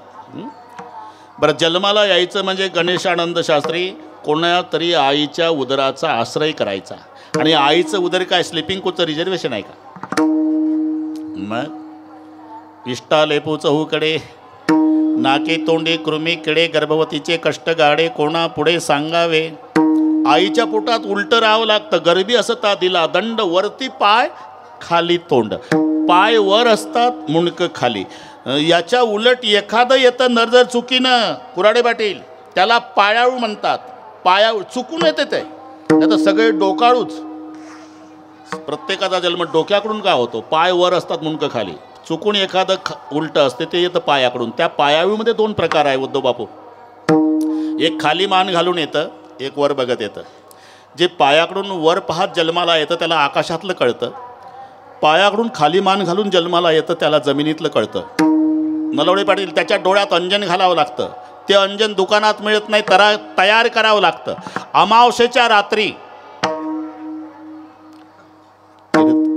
बरं जन्माला यायचं म्हणजे गणेशानंद शास्त्री कोणा तरी आईच्या उदराचा आश्रय करायचा. आणि आईचं उदर काय स्लिपिंग कोचचं रिझर्वेशन आहे का? मग इष्टा लेपू चहूकडे, नाके तोंडे कृमी किडे, गर्भवतीचे कष्ट गाडे कोणा पुढे सांगावे. आईच्या पोटात उलटं राहावं लागतं. गर्भी असता दिला दंड, वरती पाय खाली तोंड. पाय वर असतात मुंडकं खाली. याच्या उलट एखादं येतं नर जर चुकीनं, कुराडे पाटील, त्याला पायाळू म्हणतात. पायाळू चुकून येते ते, आता सगळे डोकाळूच. प्रत्येकाचा जन्म डोक्याकडून का होतो? पाय वर असतात मुंडकं खाली. चुकून एखादं उलटं असते ते येतं पायाकडून. त्या पायाळूमध्ये 2 प्रकार आहे उद्धव बापू. एक खाली मान घालून येतं, एक वर बघत येतं. जे पायाकडून वर पाहत जन्माला येतं त्याला आकाशातलं कळतं. पायाकडून खाली मान घालून जन्माला येतं त्याला जमिनीतलं कळतं. नलवडे पाटील, त्याच्या डोळ्यात अंजन घालावं लागतं. ते अंजन दुकानात मिळत नाही, तयार करावं लागतं. अमावस्येच्या रात्री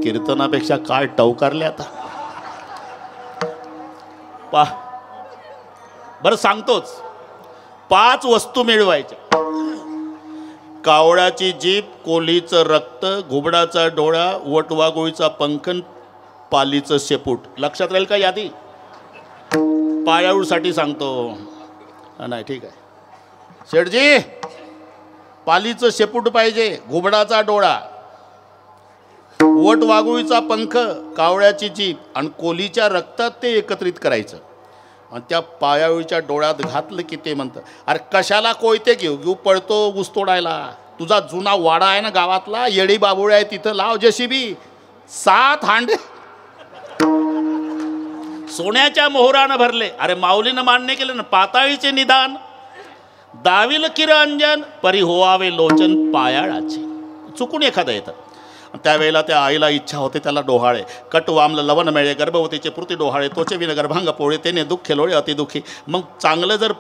कीर्तनापेक्षा काय टवकारले आता. बरं सांगतोच. 5 वस्तू मिळवायच्या. कावळ्याची जीभ, कोल्हीचं रक्त, घुबडाचा डोळा, वटवाघुळीचा पंखन, पालीचं शेपूट. लक्षात राहील का यादी? पायाळूसाठी सांगतो. नाही ठीक आहे शेठजी. पालीचं शेपूट पाहिजे, घुबडाचा डोळा, वटवाघुळीचा पंख, कावळ्याची जीभ आणि कोल्हीच्या रक्तात ते एकत्रित करायचं. आणि त्या पायाळूच्या डोळ्यात घातलं की ते म्हणतं, अरे कशाला कोयते घेऊ पळतो ऊस तोडायला. तुझा जुना वाडा आहे ना गावातला, येडी बाबुळे आहे तिथं लाव जेसीबी. 7 हांडे सोन्याच्या मोहरानं भरले. अरे माऊलीनं मान्य केलं ना, पाताळीचे निदान दाविल किरंजन परी होवावे लोचन पायाळाचे. चुकून एखादं येतं. त्यावेळेला त्या आईला इच्छा होते त्याला डोहाळे. कट वामलं लवण मेळे, गर्भवतीचे पुरती डोहाळे, तोचे विन गर्भांग पोळे, तेने दुःख लोळे अतिदुःखी. मग चांगलं जर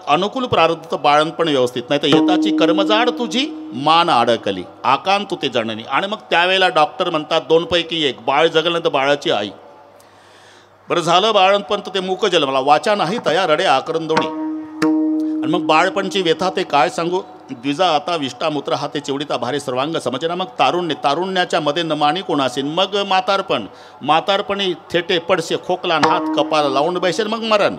अनुकूल प्रारब्ध बाळणपण व्यवस्थित, नाही तर येताची कर्मजाड तुझी मान अडकली, आकांत तू ते जननी. आणि मग त्यावेळेला डॉक्टर म्हणतात 2 पैकी 1, बाळ जगलं तर बाळाची आई. बरं झालं बाळणपण तर ते मूक जन्मला, वाचा नाही तया रडे आकरंदोणी. आणि मग बाळपणची व्यथा ते काय सांगू. द्विजा आता विष्टा मूत्र हाते चिवडीता भारे सर्वांग समजना. मग तारुण्य, तारुण्याच्या मध्ये नमानी कोणासीन. मग म्हातारपण, म्हातारपणी थेटे पडसे खोकला हात कपाला लावून बैसेल. मग मरण,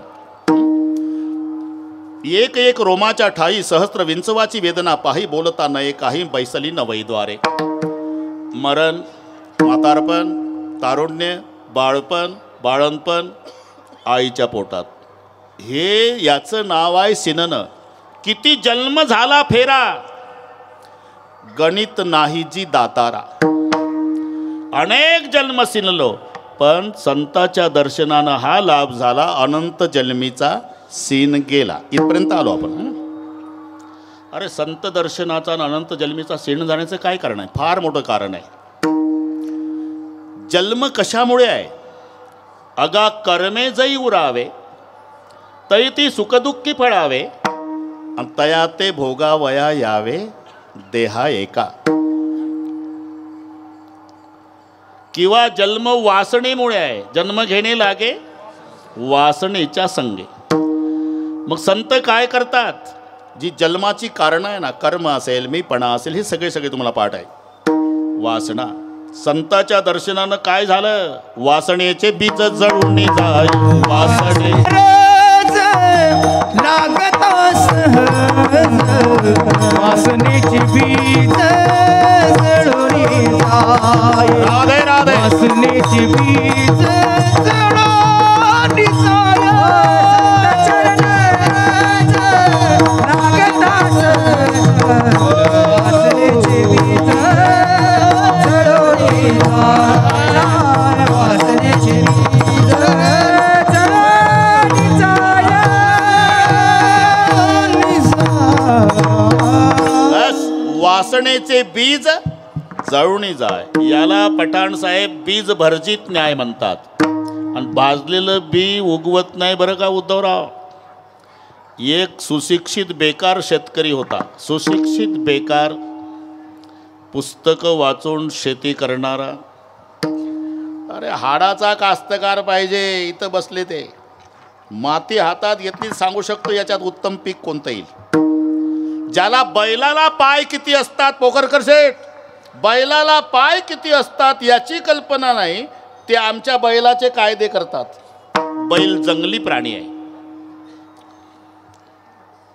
एक एक रोमाच्या ठाई सहस्त्र विंचवाची वेदना पाही, बोलता नये काही बैसली नवईद्वारे. मरण, म्हातारपण, तारुण्य, बाळपण, बाळणपण, आईच्या पोटात. हे याचं नाव आहे सीननं. किती जन्म झाला फेरा, गणित नाही जी दातारा. अनेक जन्म सिनलो, पण संताच्या दर्शनानं हा लाभ झाला. अनंत जन्मीचा सीन गेला. इथपर्यंत आलो आपण. अरे संत दर्शनाचा अनंत जन्मीचा सीन जाण्याचं काय कारण आहे? फार मोठं कारण आहे. जन्म कशामुळे आहे? अगा कर्मे जई उरावे तै ती सुखदुःखी फळावे आणि तया ते भोगावया यावे देहा एका. किंवा जन्म वासनेमुळे आहे, जन्म घेणे लागे वासनेच्या संगे. मग संत काय करतात? जी जन्माची कारण आहे ना, कर्म असेल, मीपणा असेल, हे सगळे तुम्हाला पाठ आहे. वासना. संताच्या दर्शनानं काय झालं? वासनेचे बीज जळून जाय. वासने लागता सहज वासनेची बीज जळून जाय. राधे राधे. वासनेची बीज जळून जाय. लागता सहज वासनेची बीज जळून जाय. वासनेची बीज वासनेचे बीज जळूनी जाय. याला पठाण साहेब बीज भर्जित न्याय म्हणतात. आणि भाजलेलं बी उगवत नाही बरं का उद्धवराव. एक सुशिक्षित बेकार शेतकरी होता. सुशिक्षित बेकार, पुस्तकं वाचून शेती करणारा. अरे हाडाचा कास्तकार पाहिजे. इथं बसले ते माती हातात घेतली, सांगू शकतो याच्यात उत्तम पीक कोणतं येईल. ज्याला बैलाला पाय किती असतात, पोखरकर शेठ, बैलाला पाय किती असतात याची कल्पना नाही, ते आमच्या बैलाचे कायदे करतात. बैल जंगली प्राणी आहे.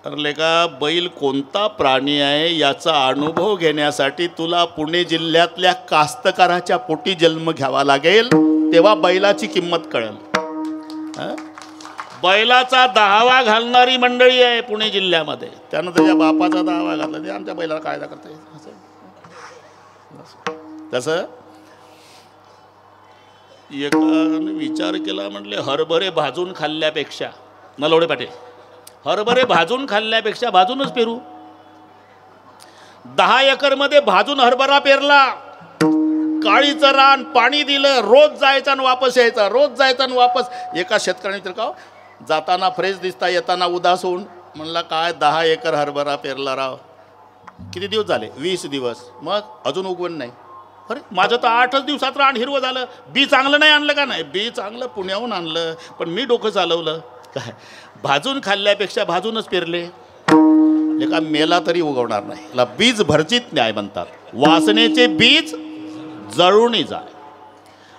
ठरले का? बैल कोणता प्राणी आहे याचा अनुभव घेण्यासाठी तुला पुणे जिल्ह्यातल्या कास्तकाराच्या पोटी जन्म घ्यावा लागेल, तेव्हा बैलाची किंमत कळेल. बैलाचा दहावा घालणारी मंडळी आहे पुणे जिल्ह्यामध्ये. त्यानं त्याच्या बापाचा दहावा घातला, ते आमच्या बैलाला कायदा करते. तसं एकाने विचार केला, म्हटले हरभरे भाजून खाल्ल्यापेक्षा, नलवडे पाटील, हरभरे भाजून खाल्ल्यापेक्षा भाजूनच पेरू. 10 एकरमध्ये भाजून हरभरा पेरला, काळीचं रान, पाणी दिलं, रोज जायचा आणि वापस यायचा, रोज जायचा आणि वापस. एका शेतकऱ्याने तर का जाताना फ्रेश दिसता, येताना उदास होऊन म्हणला, काय 10 एकर हरभरा पेरला राव. किती दिवस झाले? 20 दिवस. मग अजून उगवण नाही. अरे माझं तर 8च दिवसात रान हिरवं झालं. बी चांगलं नाही आणलं का? नाही, बी चांगलं पुण्याहून आणलं, पण मी डोकं चालवलं. काय भाजून खाल्ल्यापेक्षा भाजूनच पेरले. एका मेला तरी उगवणार नाही. याला बीज भर्जित न्याय म्हणतात. वासनेचे बीज जळूनी जाय.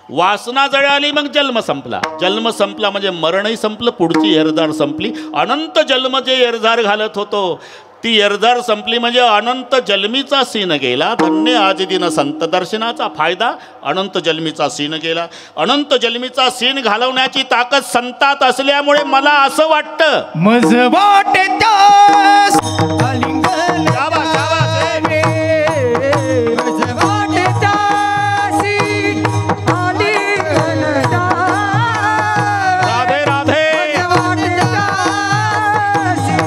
वासना जळाली मग जन्म संपला. जन्म संपला म्हणजे मरणही संपलं, पुढची एरजार संपली. अनंत जन्म जे एरजार घालत होतो ती एरजार संपली म्हणजे अनंत जन्मीचा सीन गेला. धन्य आज दिन संत दर्शनाचा फायदा. अनंत जन्मीचा सीन गेला. अनंत जन्मीचा सीन घालवण्याची ताकद संतात असल्यामुळे मला असं वाटतं, मज वाटे त्यास आलिंगन द्यावे. मज वाटे त्यासी आलिंगन द्यावे. राधे राधे. मज वाटे त्यासी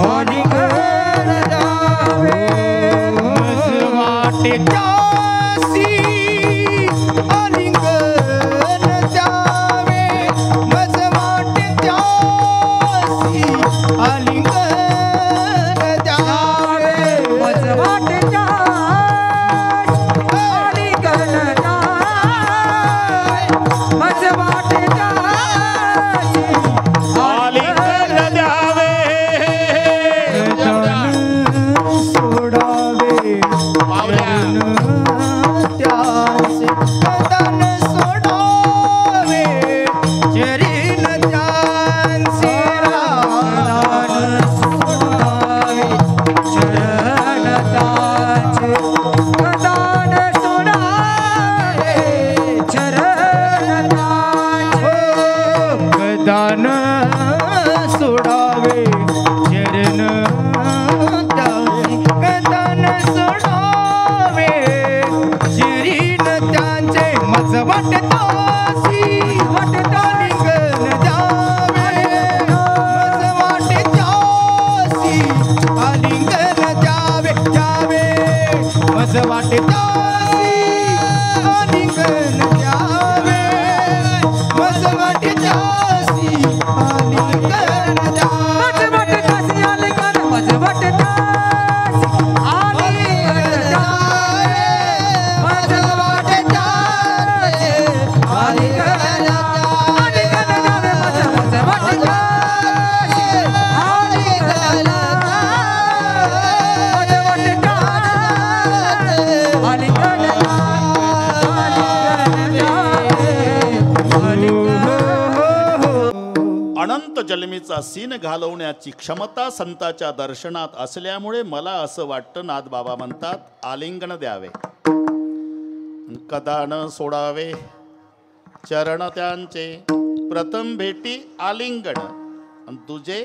आलिंगन द्यावे. मज वाटे त्यासी आलिंगन द्यावे. मज वाटे त्यासी आलिंगन द्यावे. मज वाटे त्यासी आलिंगन द्यावे. मज वाटे त्यासी आलिंगन द्यावे. सोडावे. पावल्या. त्याचे कदन सोडावे. चरीन त्यांचे रान सोडावे. चरण त्याचे कदन सोडावे. चरण त्याचे कदन सोडावे. चरण त्याचे कदन सोडावे. शिरीन त्यांचे मज वाटतासी आलिंगन द्यावे. मज वाटतासी आलिंगन द्यावे. द्यावे. मज वाटतासी आलिंगन द्यावे. वाटेच्यासी आलिंगन द्यावे वाटेच्यासी आलिंगन वाटेच्यासी आलिंगन द्यावे वाटेच्यासी आलिंगन द्यावे वाटेच्यासी आलिंगन अनंत जन्मीचा सीन घालवण्याची क्षमता संताच्या दर्शनात असल्यामुळे मला असं वाटतं, नाथबाबा म्हणतात आलिंगन द्यावे, कदा न सोडावे चरण त्यांचे, प्रथम भेटी आलिंगन आणि तुझे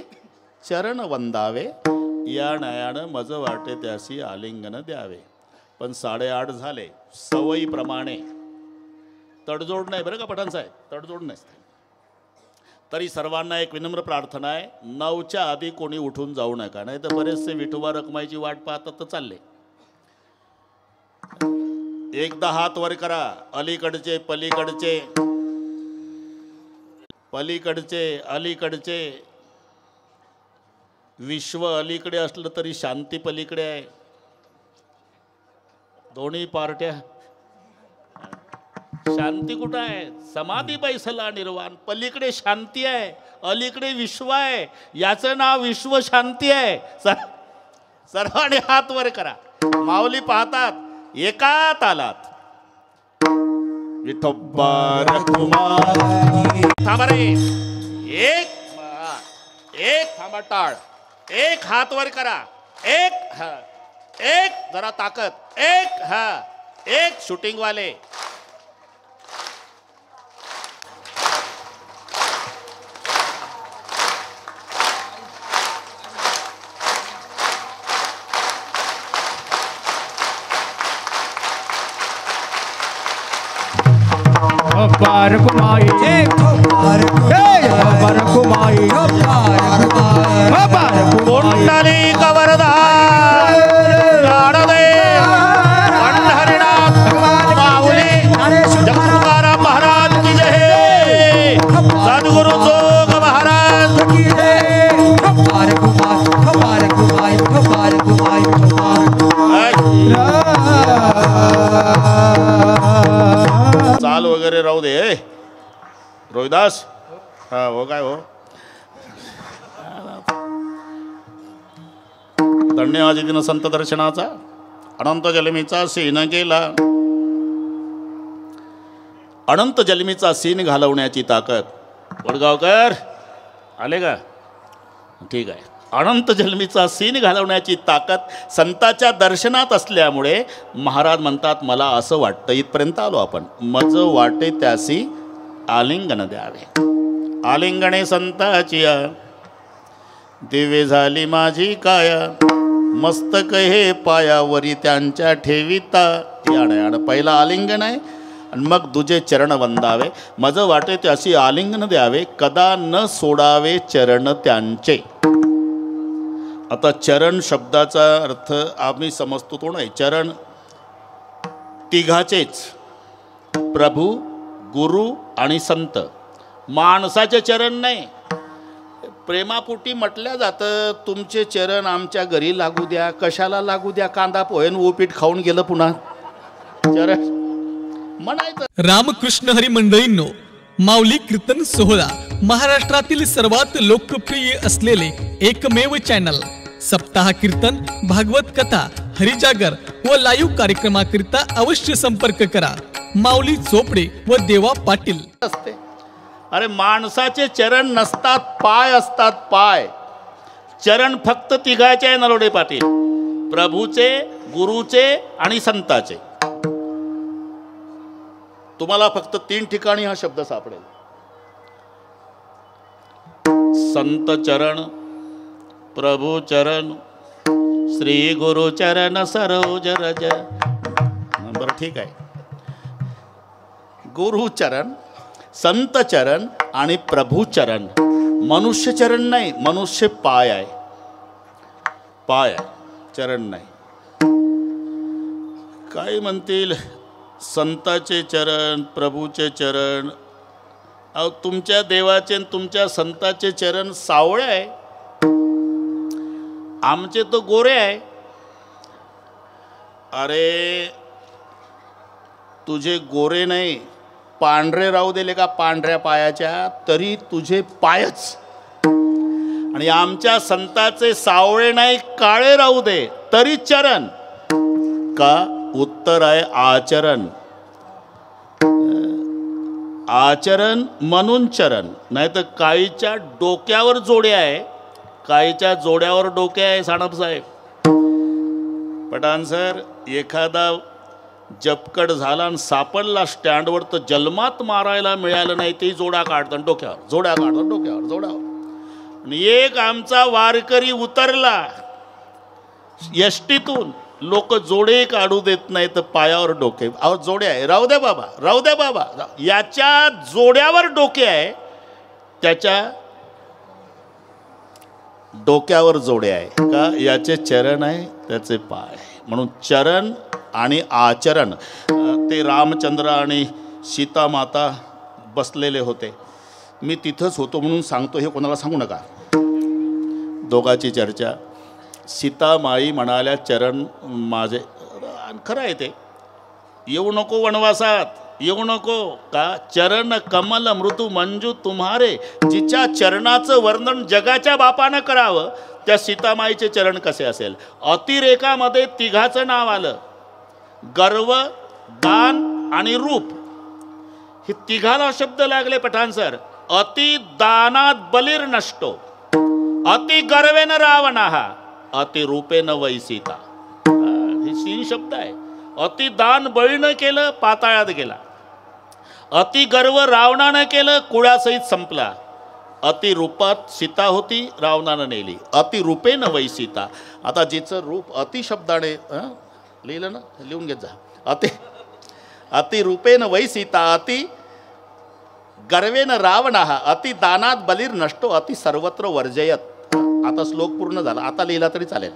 चरण वंदावे, या नयानं मज वाटे त्यासी आलिंगन द्यावे. पण 8:30 झाले, सवयीप्रमाणे तडजोड नाही बरं का पठाण साहेब, तडजोड नाही. तरी सर्वांना एक विनम्र प्रार्थना आहे, 9च्या आधी कोणी उठून जाऊ नका, नाही तर बरेचसे विठोबा रखमाईची वाट पाहतात तर चालले. एकदा हात वर करा, अलीकडचे पलीकडचे, पलीकडचे अलीकडचे. विश्व अलीकडे असलं तरी शांती पलीकडे आहे. दोन्ही पार्ट्या, शांती कुठं आहे? समाधी बैसला निर्वाण, पलीकडे शांती आहे, अलीकडे विश्व आहे, याचं नाव विश्व शांती आहे. सर्वांनी हात वर करा, माऊली पाहतात एका तालात. विठोबा रखुमाई थांबा रे, एक थांबा, टाळ, एक हात वर करा, एक जरा ताकद, एक शूटिंग वाले. पार कुमाई पार कुमाई कुंडली कवरदा पंढरीनाथ माऊली तुकाराम महाराज की जय, सद्गुरु जोग महाराज की जय. चाल वगैरे राहू दे रोहिदास. हा हो, काय हो, धन्यवाद दिन संत दर्शनाचा, अनंत जलमीचा सीन गेला. अनंत जलमीचा सीन घालवण्याची ताकद. वडगावकर आले का? ठीक आहे. अनंत जन्मीचा सीन घालवण्याची ताकद संताच्या दर्शनात असल्यामुळे महाराज म्हणतात मला असं वाटतं, इथपर्यंत आलो आपण, मज वाटे त्यासी आलिंगन द्यावे. आलिंगणे संताची दिव्य झाली माझी काया, मस्तक हे पायावरी त्यांच्या ठेविता. यानं पहिला आलिंगन आहे आणि मग तुझे चरण वंदावे, मज वाटे त्यासी आलिंगन द्यावे, कदा न सोडावे चरण त्यांचे. आता चरण शब्दाचा अर्थ आम्ही समजतो तो नाही. चरण तिघाचेच, प्रभू, गुरु आणि संत. माणसाचे चरण नाही. प्रेमापोटी म्हटल्या जातं तुमचे चरण आमच्या घरी लागू द्या. कशाला लागू द्या? कांदा पोहेन उपीट खाऊन गेलं पुन्हा चरण म्हणायचं. रामकृष्ण हरी मंडळींनो, माऊली कीर्तन सोहळा महाराष्ट्रातील सर्वात लोकप्रिय असलेले एकमेव चॅनल. सप्ताह कीर्तन, भागवत कथा, हरिजागर व लाईव्ह कार्यक्रमाकरिता अवश्य संपर्क करा. माऊली चोपडे व देवा पाटील. असते अरे माणसाचे चरण नसतात, पाय असतात. पाय चरण फक्त तिघाचे आहे नरोडे पाटील, प्रभूचे, गुरुचे आणि संताचे. तुम्हाला फक्त 3 ठिकाणी हा शब्द सापडेल. संत चरण, प्रभु चरण, श्री गुरु चरण सरोज रज. बरं ठीक आहे. गुरु चरण, संत चरण आणि प्रभु चरण. मनुष्य चरण नाही, मनुष्य पाय आहे. पाय आहे, चरण नाही. काय म्हणतील संताचे चरण, प्रभूचे चरण, अहो तुमच्या देवाचे आणि तुमच्या संताचे चरण सावळे आहे, आमचे तो गोरे आहे. अरे तुझे गोरे नाही पांढरे राहू दिले का पांढऱ्या पायाच्या, तरी तुझे पायच. आणि आमच्या संताचे सावळे नाही काळे राहू दे तरी चरण. का? उत्तर आहे आचरण. आचरण म्हणून चरण. नाही तर काळीच्या डोक्यावर जोड्या आहे, काळीच्या जोड्यावर डोके आहे साणप साहेब. पठाण सर, एखादा जपकड झाला आणि सापडला स्टँडवर तर जन्मात मारायला मिळालं नाही ते जोडा काढतात डोक्यावर, जोड्या काढतात डोक्यावर, जोड्यावर. आणि एक आमचा वारकरी उतरला यष्टीतून, लोक जोडे काढू देत नाही तर पायावर डोके. अहो जोडे आहे, राहू द्या बाबा, राहू द्या बाबा. याच्या जोड्यावर डोके आहे, त्याच्या डोक्यावर जोडे आहे. का? याचे चरण आहे, त्याचे पाय. म्हणून चरण आणि आचरण. ते रामचंद्र आणि सीता माता बसलेले होते, मी तिथंच होतो म्हणून सांगतो, हे कोणाला सांगू नका. दोघाची चर्चा. सीतामाई म्हणाल्या चरण माझे. खरं आहे ते, येऊ नको वनवासात, येऊ नको. का? चरण कमल मृदू मंजू तुम्हारे. जिच्या चरणाचं वर्णन जगाच्या बापानं करावं त्या सीतामाईचे चरण कसे असेल. अतिरेकामध्ये तिघाचं नाव आलं, गर्व, दान आणि रूप. हे तिघाला शब्द लागले पठाण सर. अति दानात बलिर नष्टो, अति गर्वेन रावणः, अति रूपेन वै सीता. हे 3 शब्द आहे. अति दान बळीनं केलं, पाताळात गेला. अति गर्व रावणानं केलं, कुळासहित संपला. अति रूपात सीता होती, रावणानं नेली. अति रूपेन वै सीता. आता जिचं रूप अति शब्दाने लिहिलं ना, लिहून घेत जा. अति रूपेन वै सीता, अति गर्वेन रावणः, अति दानात बलिर नष्टो, अति सर्वत्र वर्जयत. आता श्लोक पूर्ण झाला, आता लिहिला तरी चालेल.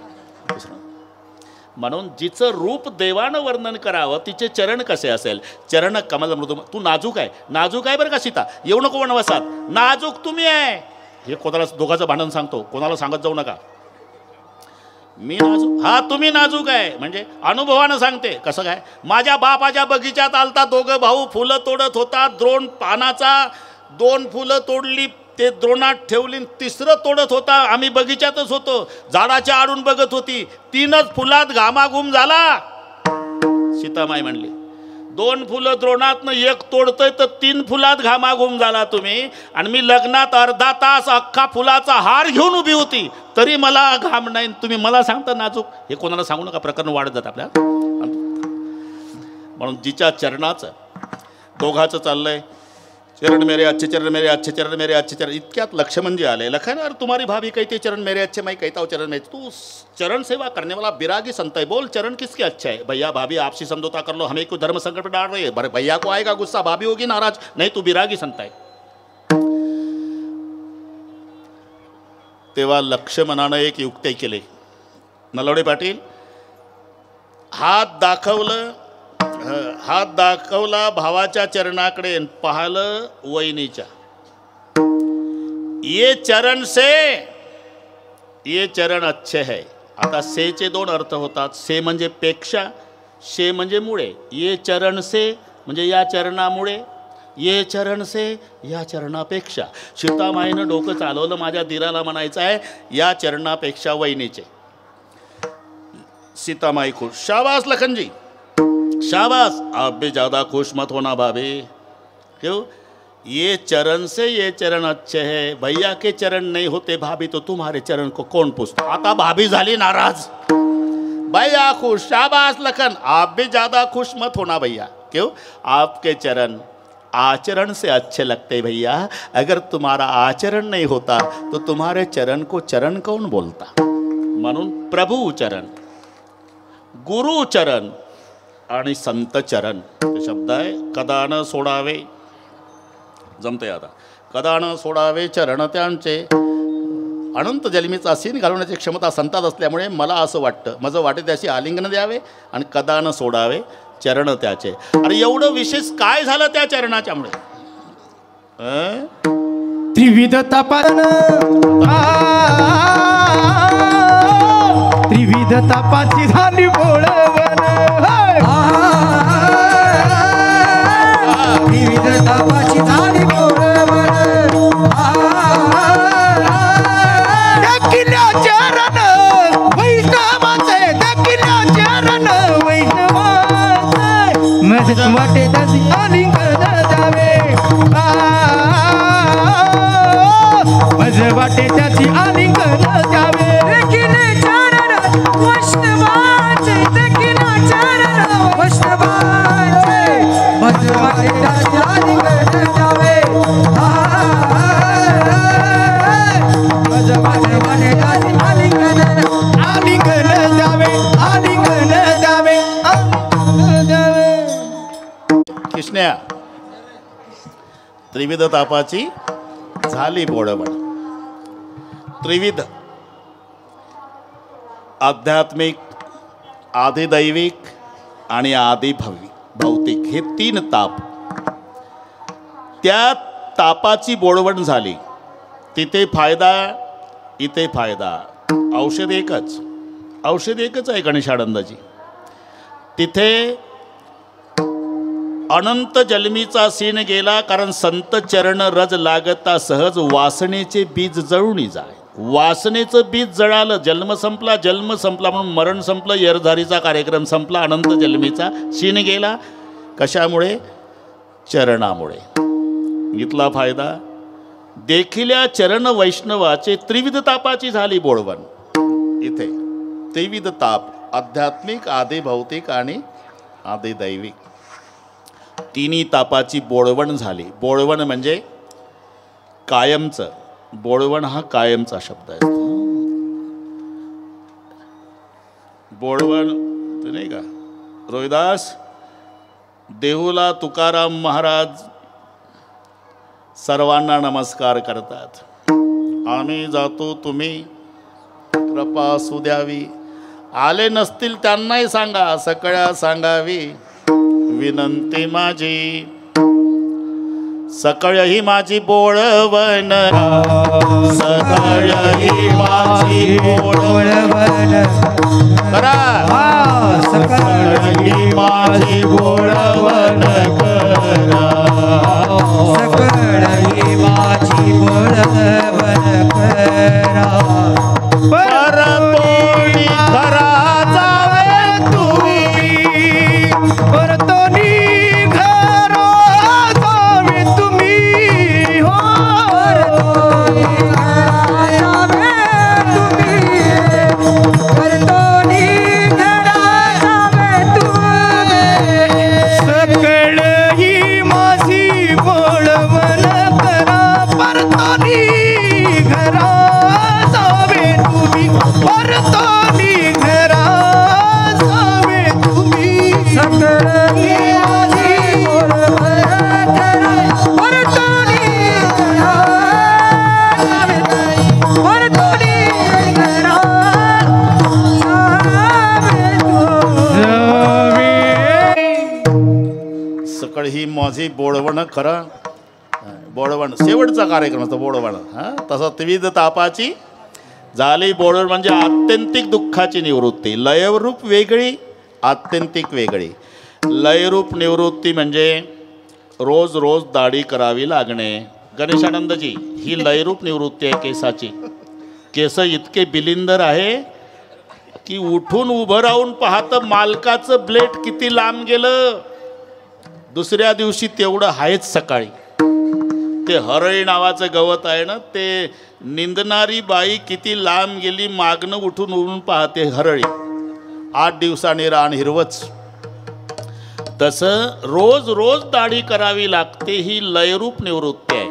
म्हणून जिचं रूप देवानं वर्णन करावं तिचे चरण कसे असेल. चरण कमल मृदू. तू नाजूक आहे, नाजूक आहे बरं का सीता, येऊ नको वनवासात, नाजूक तुम्ही आहे. हे कोणाला दोघांचं भांडण सांगतो, कोणाला सांगत जाऊ नका. मी नाजूक, हा तुम्ही नाजूक आहे म्हणजे अनुभवानं सांगते. कसं काय? माझ्या बापाच्या बगीच्यात आलता, दोघं भाऊ फुलं तोडत होता. द्रोण पानाचा 2 फुलं तोडली, ते द्रोणात ठेवली, 3रं तोडत होता. आम्ही बगीच्यातच होतो, झाडाच्या आडून बघत होती. 3च फुलात घामाघूम झाला. सीतामाई म्हणली 2 फुलं द्रोणातनं 1 तोडतंय तर 3 फुलात घामाघूम झाला तुम्ही. आणि मी लग्नात अर्धा तास अख्खा फुलाचा हार घेऊन उभी होती, तरी मला घाम नाही, तुम्ही मला सांगता नाजूक. हे कोणाला सांगू नका, प्रकरण वाढत जात आपल्या. म्हणून जिच्या चरणाचं, दोघाचं चाललंय, चरण मेरे अच्छे, चरण मेरे अच्छे, चरण मेरे अच्छे. चरण इतक्यात लक्ष्मण जी आले. लखन यार तुम्हारी भाभी कहती है चरण मेरे अच्छे, मैं कहता हूँ चरण मेरे. तू चरण सेवा करने वाला बिरागी संत है, बोल चरण किसके अच्छे है. भैया भाभी आपसी समझौता कर लो, हमें क्यों धर्म संकट में डाल रही है. भैया को आएगा गुस्सा, भाभी होगी नाराज. नहीं, तू बिरागी संत है. तेव्हा लक्ष्मणानं एक युक्ती केली. नलवडे पाटील हात दाखवला भावाच्या चरणाकडे, पाहिलं वहिनीच्या. ये चरण से, ये चरण अच्छे है. आता सेचे 2 अर्थ होतात. से म्हणजे पेक्षा, शे म्हणजे मुळे. ये चरण से म्हणजे या चरणामुळे, ये चरण से या चरणापेक्षा. सीतामाईनं डोकं चालवलं, माझ्या दिराला म्हणायचं आहे या चरणापेक्षा वहिनीचे. सीतामाई खुश. शाबास लखनजी, शाबास. आप भी ज़्यादा खुश मत होना भाभी. क्यों? ये चरण से ये चरण अच्छे हैं, भैया के चरण नहीं होते भाभी तो तुम्हारे चरण को कौन पूछता. आता भाभी झाली नाराज, भैया खुश. शाबास लखन, आप भी ज़्यादा खुश मत होना भैया. क्यों? आपके चरण आचरण से अच्छे लगते भैया. अगर तुम्हारा आचरण नहीं होता तो तुम्हारे चरण को चरण कौन बोलता. म्हणून प्रभू चरण, गुरु चरण आणि संत चरण ते शब्द आहे. कदा न सोडावे, जमते आता. कदा न सोडावे चरण त्यांचे. अनंत जन्मीचा सीन घालवण्याची क्षमता संतात असल्यामुळे मला असं वाटतं, माझं वाटे त्याशी आलिंगन द्यावे आणि कदा न सोडावे चरण त्याचे. आणि एवढं विशेष काय झालं त्या चरणाच्यामुळे. हं? त्रिविध तापान त्रिविध तापाची झाली बोळवण विविध तापाची झाली बोलवण दखिल्या चरण वैष्णवाचे दखिल्या चरण वैष्णवाचे मज वाटे तशी आलिंगन जावे मज वाटे त्याची आलिंगन जावे देखिले चरण वैष्णवाचे देखिले चरण वैष्णवाचे मजवाटे त्याची आलिंगन जावे मजवाटे त्याची आलिंगन आलिंगन जावे आलिंगन जावे आलिंगन जावे कृष्ण्या त्रिविध तापाची झाली बोळवण. त्रिविध आध्यात्मिक, आदिदैविक आणि भौतिक हे 3 ताप. त्या तापाची बोळवण झाली. तिथे फायदा, इथे फायदा. औषध एकच आहे गणेशानंदाची. तिथे अनंत जन्मीचा सीन गेला, कारण संत चरण रज लागता सहज वासनेचे बीज जळून जाय. वासनेचं बीज जळालं, जन्म संपला म्हणून मरण संपलं, येरधारीचा कार्यक्रम संपला, अनंत जन्मीचा सीन गेला. कशामुळे? चरणामुळे. इथला फायदा, देखिल्या चरण वैष्णवाचे त्रिविध तापाची झाली बोळवण. इथे त्रिविध ताप, आध्यात्मिक, आदी भौतिक आणि आदी दैविक, 3 तापाची बोळवण झाली. बोळवण म्हणजे कायमचं. बोळवण हा कायमचा शब्द आहे. बोळवण ते नाही का, रोहिदास देहूला तुकाराम महाराज सर्वांना नमस्कार करतात. आम्ही जातो, तुम्ही कृपा असू द्यावी. आले नसतील त्यांनाही सांगा, सगळ्या सांगावी विनंती माझी. सकळ ही माझी बोळवण, सकळ ही माझी बोळवण करा. सकळ ही माझी बोळवण करा. सकळ ही माझी बोलवण करा. परतोनी खरा जावे तुम्ही, परतोनी घरा जावे तुम्ही. हो परतोनी घरा जावे तुम्ही, परतोनी घरा जावे तुम्ही. सकळ ही माझी बोळवण करा. परतोनी घरा जावे तुम्ही, परतोनी घरा जावे तुम्ही. सकळ ही माझी बोलवण करा. परतोनी घरा जावे तुम्ही, परतोनी घरा जावे तुम्ही. सकळ ही माझी बोळवण खरं. बोळवण शेवटचा कार्यक्रम असतो बोळवण. हां, तसं त्रिविध तापाची झाली बोळवण म्हणजे आत्यंतिक दुःखाची निवृत्ती. लयरूप वेगळी, आत्यंतिक वेगळी. लयरूप निवृत्ती म्हणजे रोज रोज दाढी करावी लागणे. गणेशानंदजी, ही लयरूप निवृत्ती आहे केसाची. केस इतके बिलिंदर आहे की उठून उभं राहून पाहतं मालकाचं ब्लेड किती लांब गेलं. दुसऱ्या दिवशी तेवढं आहेच सकाळी. ते हरळी नावाचं गवत आहे ना, ते निंदणारी बाई किती लांब गेली, मागणं उठून उभून पाहते हरळी. 8 दिवसांनी रान हिरवच. तसं रोज रोज दाढी करावी लागते. ही लयरूप निवृत्ती आहे.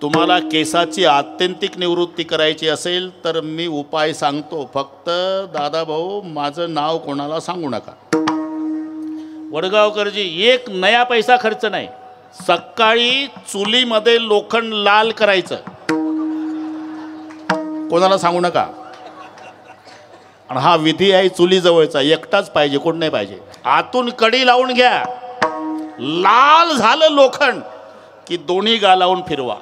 तुम्हाला केसाची आत्यंतिक निवृत्ती करायची असेल तर मी उपाय सांगतो. फक्त दादाभाऊ माझं नाव कोणाला सांगू नका. वडगावकरजी, 1 नया पैसा खर्च नाही. सकाळी चुलीमध्ये लोखंड लाल करायचं, कोणाला सांगू नका. आणि हा विधी आहे चुलीजवळचा, एकटाच पाहिजे, कोण नाही पाहिजे. आतून कडी लावून घ्या. लाल झालं लोखंड की दोन्ही गालावून फिरवा.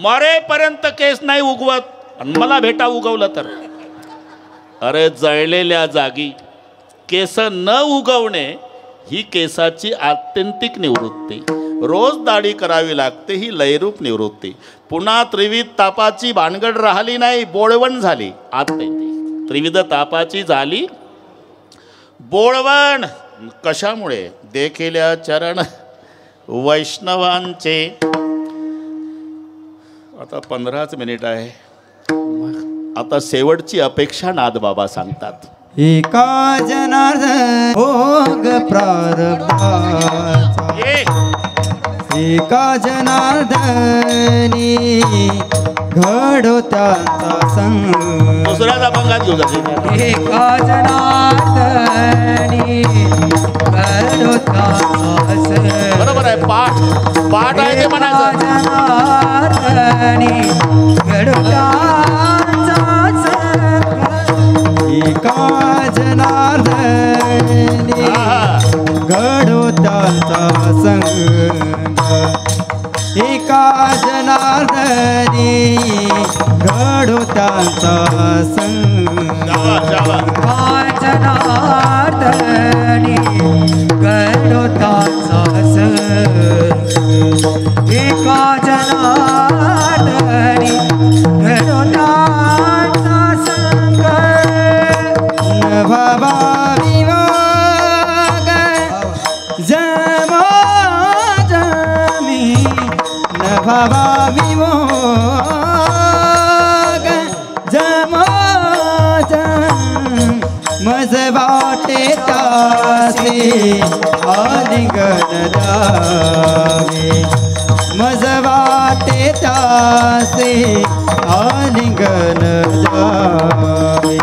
मरेपर्यंत केस नाही उगवत आणि मला भेटा उगवलं तर. अरे जळलेल्या जागी केस न उगवणे ही केसाची आत्यंतिक निवृत्ती. रोज दाढी करावी लागते ही लयरूप निवृत्ती. पुन्हा त्रिविध तापाची भानगड राहिली नाही, बोळवण झाली. आत्यंतिक त्रिविध तापाची झाली बोळवण. कशामुळे? देखिल्या चरण वैष्णवांचे. आता 15च मिनिट आहे. आता शेवटची अपेक्षा नादबाबा सांगतात. एका जनार्दन भोग प्रारब्धाचा एका जनार्दनी घडो त्यांचा संग. दुसऱ्याच अभंगात घेऊ जाते. एका जनार्दनी घडो त्यांचा संग. बरोबर आहे. पाठ आहे ते म्हणायचं. जनार्दनी घडो त्यांचा संग. एका जनार्दनी घडो त्यांचा संग. एका जनार्दनी घडो त्यांचा संग. जनार्दनी घडो त्यांचा संग. एका जनार्दनी घडो त्यांचा संग. बाबा विवाग जमा जमी न बाबा विवाग जमा जम मज वाटे तासे आलिंगन द्यावे. मज वाटे तासे आलिंगन द्यावे.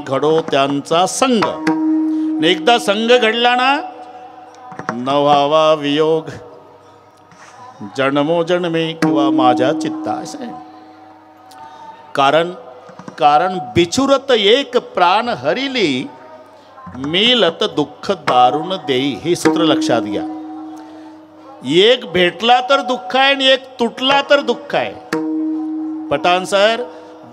घडो त्यांचा संग. एकदा संग घडला ना न व्हावा वियोग जन्मोजन्मे किंवा माझ्या चित्ता. असं आहे. कारण बिछुरत एक प्राण हरिली मिलत दुःख दारुण देई. हे सूत्र लक्षात घ्या. एक भेटला तर दुःख आहे आणि एक तुटला तर दुःख आहे. पठाण सर,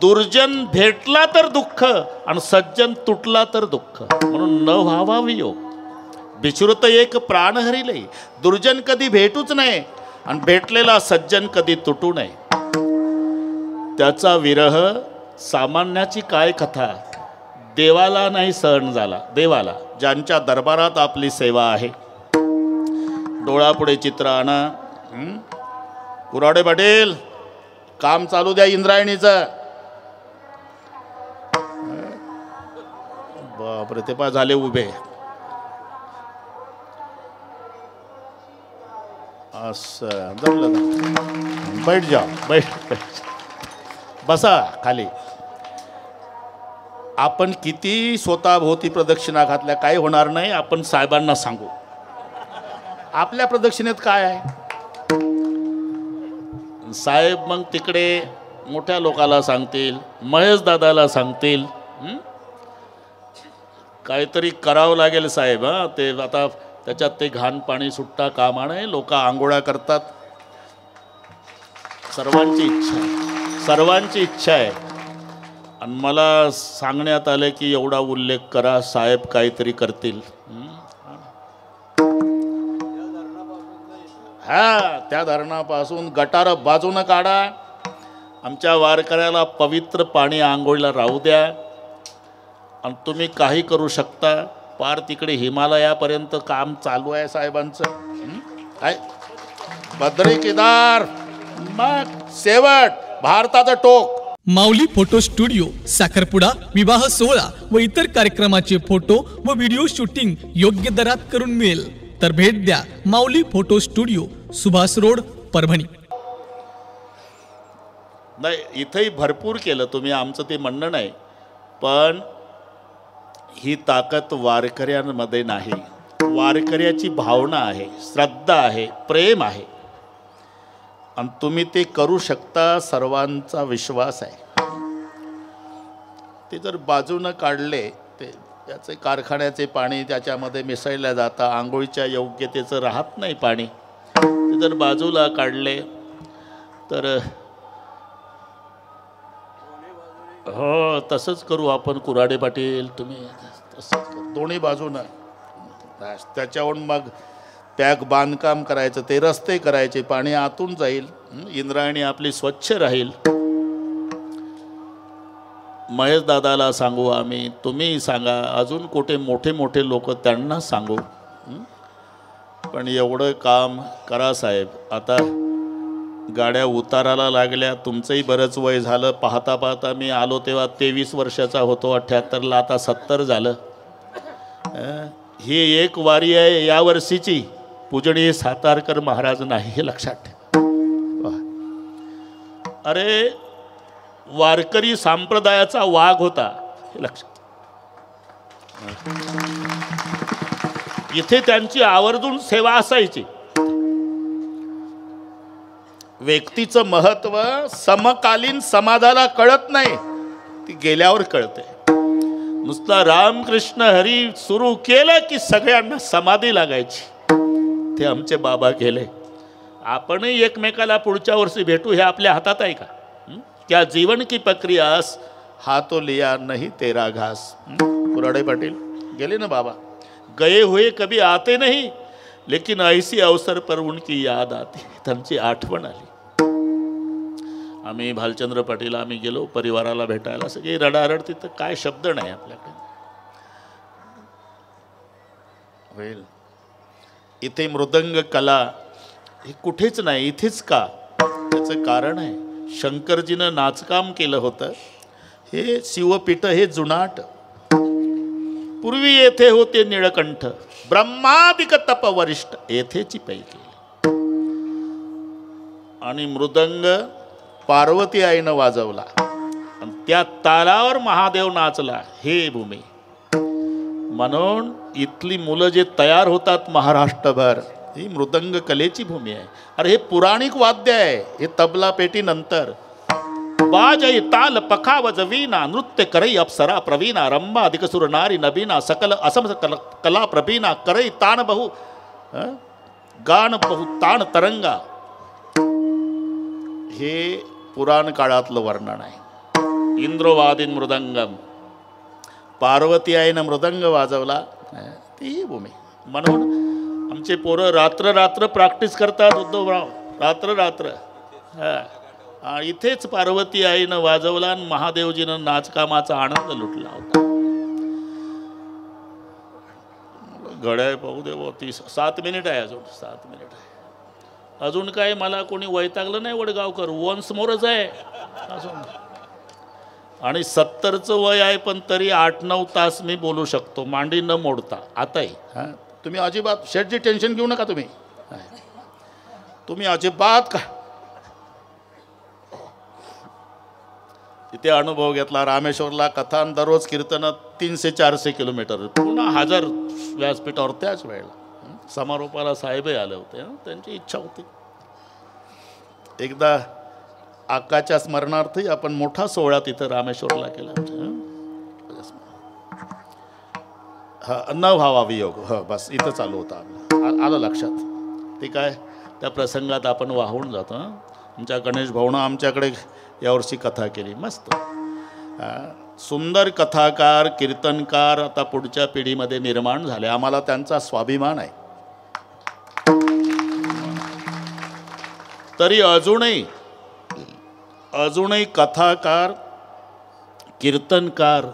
दुर्जन भेटला तर दुःख आणि सज्जन तुटला तर दुःख. म्हणून न व्हावा वियोग. बिछुरत एक प्राण हरिले. दुर्जन कधी भेटूच नये आणि भेटलेला सज्जन कधी तुटू नये. त्याचा विरह सामान्याची काय कथा. देवाला नाही सहन झाला. देवाला, ज्यांच्या दरबारात आपली सेवा आहे. डोळापुढे चित्र आणा. कुराडे पाटील, काम चालू द्या इंद्रायणीचं. बापरे, ते पा झाले उभे. असं जमलं. बैठ जा, बैठ. बसा खाली. आपण किती स्वतःभोवती प्रदक्षिणा घातल्या काय होणार नाही. आपण साहेबांना सांगू आपल्या प्रदक्षिणेत काय आहे. साहेब मग तिकडे मोठ्या लोकाला सांगतील, महेश दादाला सांगतील. काहीतरी करावं लागेल साहेब. ते आता त्याच्यात ते घाण पाणी सुट्टा कामा नये. लोक आंघोळा करतात. सर्वांची इच्छा आहे. आणि मला सांगण्यात आलं की एवढा उल्लेख करा, साहेब काहीतरी करतील. हा, त्या धरणापासून गटार बाजूनं काढा. आमच्या वारकऱ्याला पवित्र पाणी आंघोळीला राहू द्या. आणि तुम्ही काही करू शकता. पार तिकडे हिमालयापर्यंत काम चालू आहे साहेबांचं. काय बद्री केदार, मग शेवट भारताचं टोक. माऊली फोटो स्टुडिओ साखरपुडा विवाह सोहळा व इतर कार्यक्रमाचे फोटो व व्हिडिओ शूटिंग योग्य दरात करून मिळेल तर भेट द्या Mauli photo studio, Subhash road, Parbhani. नाही, इथंही भरपूर केलं तुम्ही, आमचं ते म्हणणं नाही, पण ही ताकद वारकऱ्यांमध्ये नाही. वारकऱ्याची भावना आहे, श्रद्धा आहे, प्रेम आहे आणि तुम्ही ते करू शकता, सर्वांचा विश्वास आहे. ते जर बाजूनं काढले, ते त्याचे कारखान्याचे पाणी त्याच्यामध्ये मिसळलं जातं, आंघोळीच्या योग्यतेचं राहत नाही पाणी. ते जर बाजूला काढले तर हो तसंच करू आपण. कुऱ्हाडे पाटील तुम्ही तसंच करू, दोन्ही बाजूनं. त्याच्यावरून मग पॅक बांधकाम करायचं, ते रस्ते करायचे, पाणी आतून जाईल, इंद्रायणी आपली स्वच्छ राहील. महेश दादाला सांगू आम्ही, तुम्ही सांगा, अजून कुठे मोठे मोठे लोक त्यांना सांगू. पण एवढं काम करा साहेब. आता गाड्या उताराला लागल्या, तुमचंही बरंच वय झालं. पाहता पाहता मी आलो तेव्हा 23 वर्षाचा होतो, 78ला, आता 70 झालं. ही एक वारी आहे यावर्षीची, पूजनीय सातारकर महाराज नाही, हे लक्षात ठेवा. अरे वारकरी संप्रदायाचा वाघ होता, हे लक्षात. इथे त्यांची आवर्जून सेवा असायची. व्यक्तीचं महत्व समकालीन समाजाला कळत नाही, ती गेल्यावर कळते. नुसता रामकृष्ण हरी सुरू केलं की सगळ्यांना समाधी लागायची. ते आमचे बाबा गेले. आपणही एकमेकाला पुढच्या वर्षी भेटू, हे आपल्या हातात आहे का? क्या जीवन की प्रक्रियास हाथों लिया नहीं तेरा घास. कुऱ्हाडे पाटील गेले ना बाबा. गए हुए कभी आते नहीं, लेकिन ऐसी अवसर पर उनकी याद आती. त्यांची आठवण आली. आम्ही भालचंद्र पाटील आम्ही गेलो परिवाराला भेटायला, सगळी रडारड. तिथं काय शब्द नाही आपल्याकडे. होईल इथे मृदंग कला हे कुठेच नाही, इथेच का? त्याचं कारण आहे, शंकरजीनं नाचकाम केलं होतं. हे शिवपीठ हे जुनाट. पूर्वी येथे होते निळकंठ, ब्रह्मादिक तप वरिष्ठ येथेची पैकी. आणि मृदंग पार्वती आईनं वाजवला आणि त्या तालावर महादेव नाचला. हे भूमी म्हणून इथली मुलं जे तयार होतात महाराष्ट्रभर, ही मृदंग कलेची भूमी आहे. अरे हे पुराणिक वाद्य आहे. हे तबला पेटी नंतर. बाजई ताल पखा वजवीना, नृत्य करई अप्सरा प्रवीणा, रंभा अधिक सुर नारी नबीना, सकल असम कला प्रवीणा, करई ताण बहु गान बहु ताण तरंगा. हे पुराण काळातलं वर्णन आहे. इंद्रवादीन मृदंगम, पार्वती आईनं मृदंग वाजवला, ती भूमी. म्हणून आमचे पोरं रात्र रात्र प्रॅक्टिस करतात उद्धवराव, रात्र रात्र. इथेच पार्वती आईनं वाजवला आणि महादेवजीनं नाचकामाचा आनंद लुटला होता. घड्याळ पाहू दे, 7 मिनिट आहे अजून, 7 मिनिट आहे अजून. काय मला कोणी वैतागलं नाही वडगावकर, वन्स मोरच आहे अजून. आणि 70चं वय आहे, पण तरी 8-9 तास मी बोलू शकतो, मांडी न मोडता. आताही हां तुम्ही अजिबात शेठची टेन्शन घेऊ नका. तुम्ही अजिबात का इथे अनुभव घेतला. रामेश्वरला कथान, दररोज कीर्तन 300-400 किलोमीटर, पुन्हा 1000 व्यासपीठावर त्याच वेळेला. समारोपाला साहेबही आले होते. त्यांची इच्छा होती. एकदा आकाच्या स्मरणार्थी आपण मोठा सोहळा तिथं रामेश्वरला केला. न व्हावा वियोग, बस इथं चालू होता. आलं लक्षात. ते काय त्या प्रसंगात आपण वाहून जातो. आमच्या गणेश भाऊनं आमच्याकडे यावर्षी कथा केली, मस्त सुंदर कथाकार, कीर्तनकार आता पुढच्या पिढीमध्ये निर्माण झाले. आम्हाला त्यांचा स्वाभिमान आहे. तरी अजूनही कथाकार, कीर्तनकार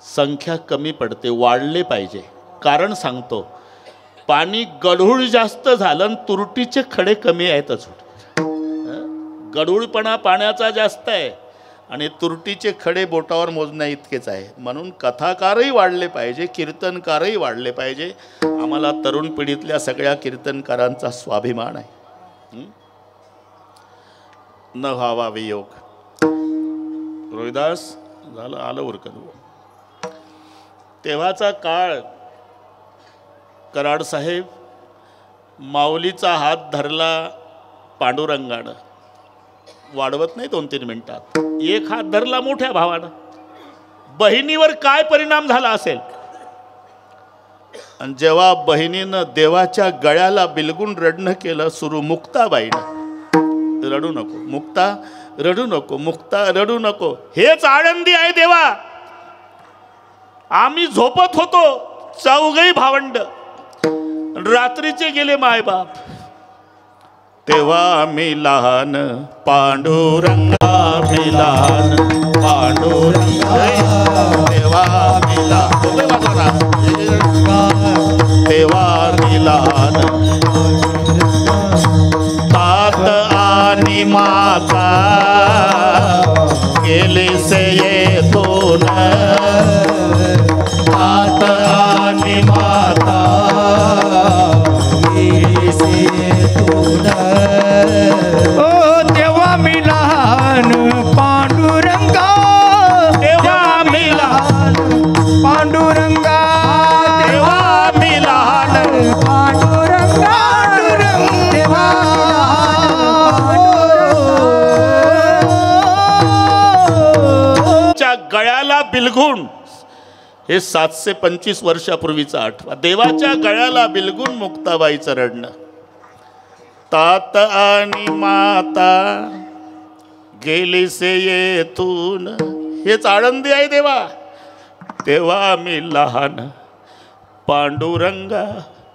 संख्या कमी पडते, वाढले पाहिजे. कारण सांगतो, पाणी गढूळ जास्त झालं आणि तुरटीचे खडे कमी आहेत. अजून गढूळपणा पाण्याचा जास्त आहे आणि तुरटीचे खडे बोटावर मोजण्या इतकेच आहे. म्हणून कथाकारही वाढले पाहिजे, कीर्तनकारही वाढले पाहिजे. आम्हाला तरुण पिढीतल्या सगळ्या कीर्तनकारांचा स्वाभिमान आहे. न व्हावा वियोग. रोहिदास झालं आलं उरकत. तेव्हाचा काळ कराड साहेब माऊलीचा हात धरला पांडुरंगानं, वाढवत नाही 2-3 मिनिटात. एक हात धरला मोठ्या भावानं. बहिणीवर काय परिणाम झाला असेल. आणि जेव्हा बहिणीनं देवाच्या गळ्याला बिलगून रडणं केलं सुरू, मुक्ताबाईनं, रडू नको मुक्ता, रडू नको मुक्ता, रडू नको, हेच आनंदी आहे देवा. आम्ही झोपत होतो चौघही भावंड, रात्रीचे गेले मायबाप. तेव्हा आम्ही लहान पांडुरंगा, मी लहान पांडुरंगा, तेव्हा आम्ही लहान, तेव्हा मी लहान, तात आणि माता गेले से येतून, तात आणि माता गेले से येतून. ओ तेव्हा मी लहान पांडुरंगा, तेव्हा मी लहान पांडुरंगा, तेव्हा मी लहान पांडुरंगा देवा च्या गळ्याला बिलगून, हे 725 वर्षापूर्वीचा आठवा. देवाच्या गळ्याला बिलगून मुक्ताबाईचं रडणं. तात आणि माता गेली से येतून, हेच आनंदी आहे देवा. तेव्हा मी लहान पांडुरंगा,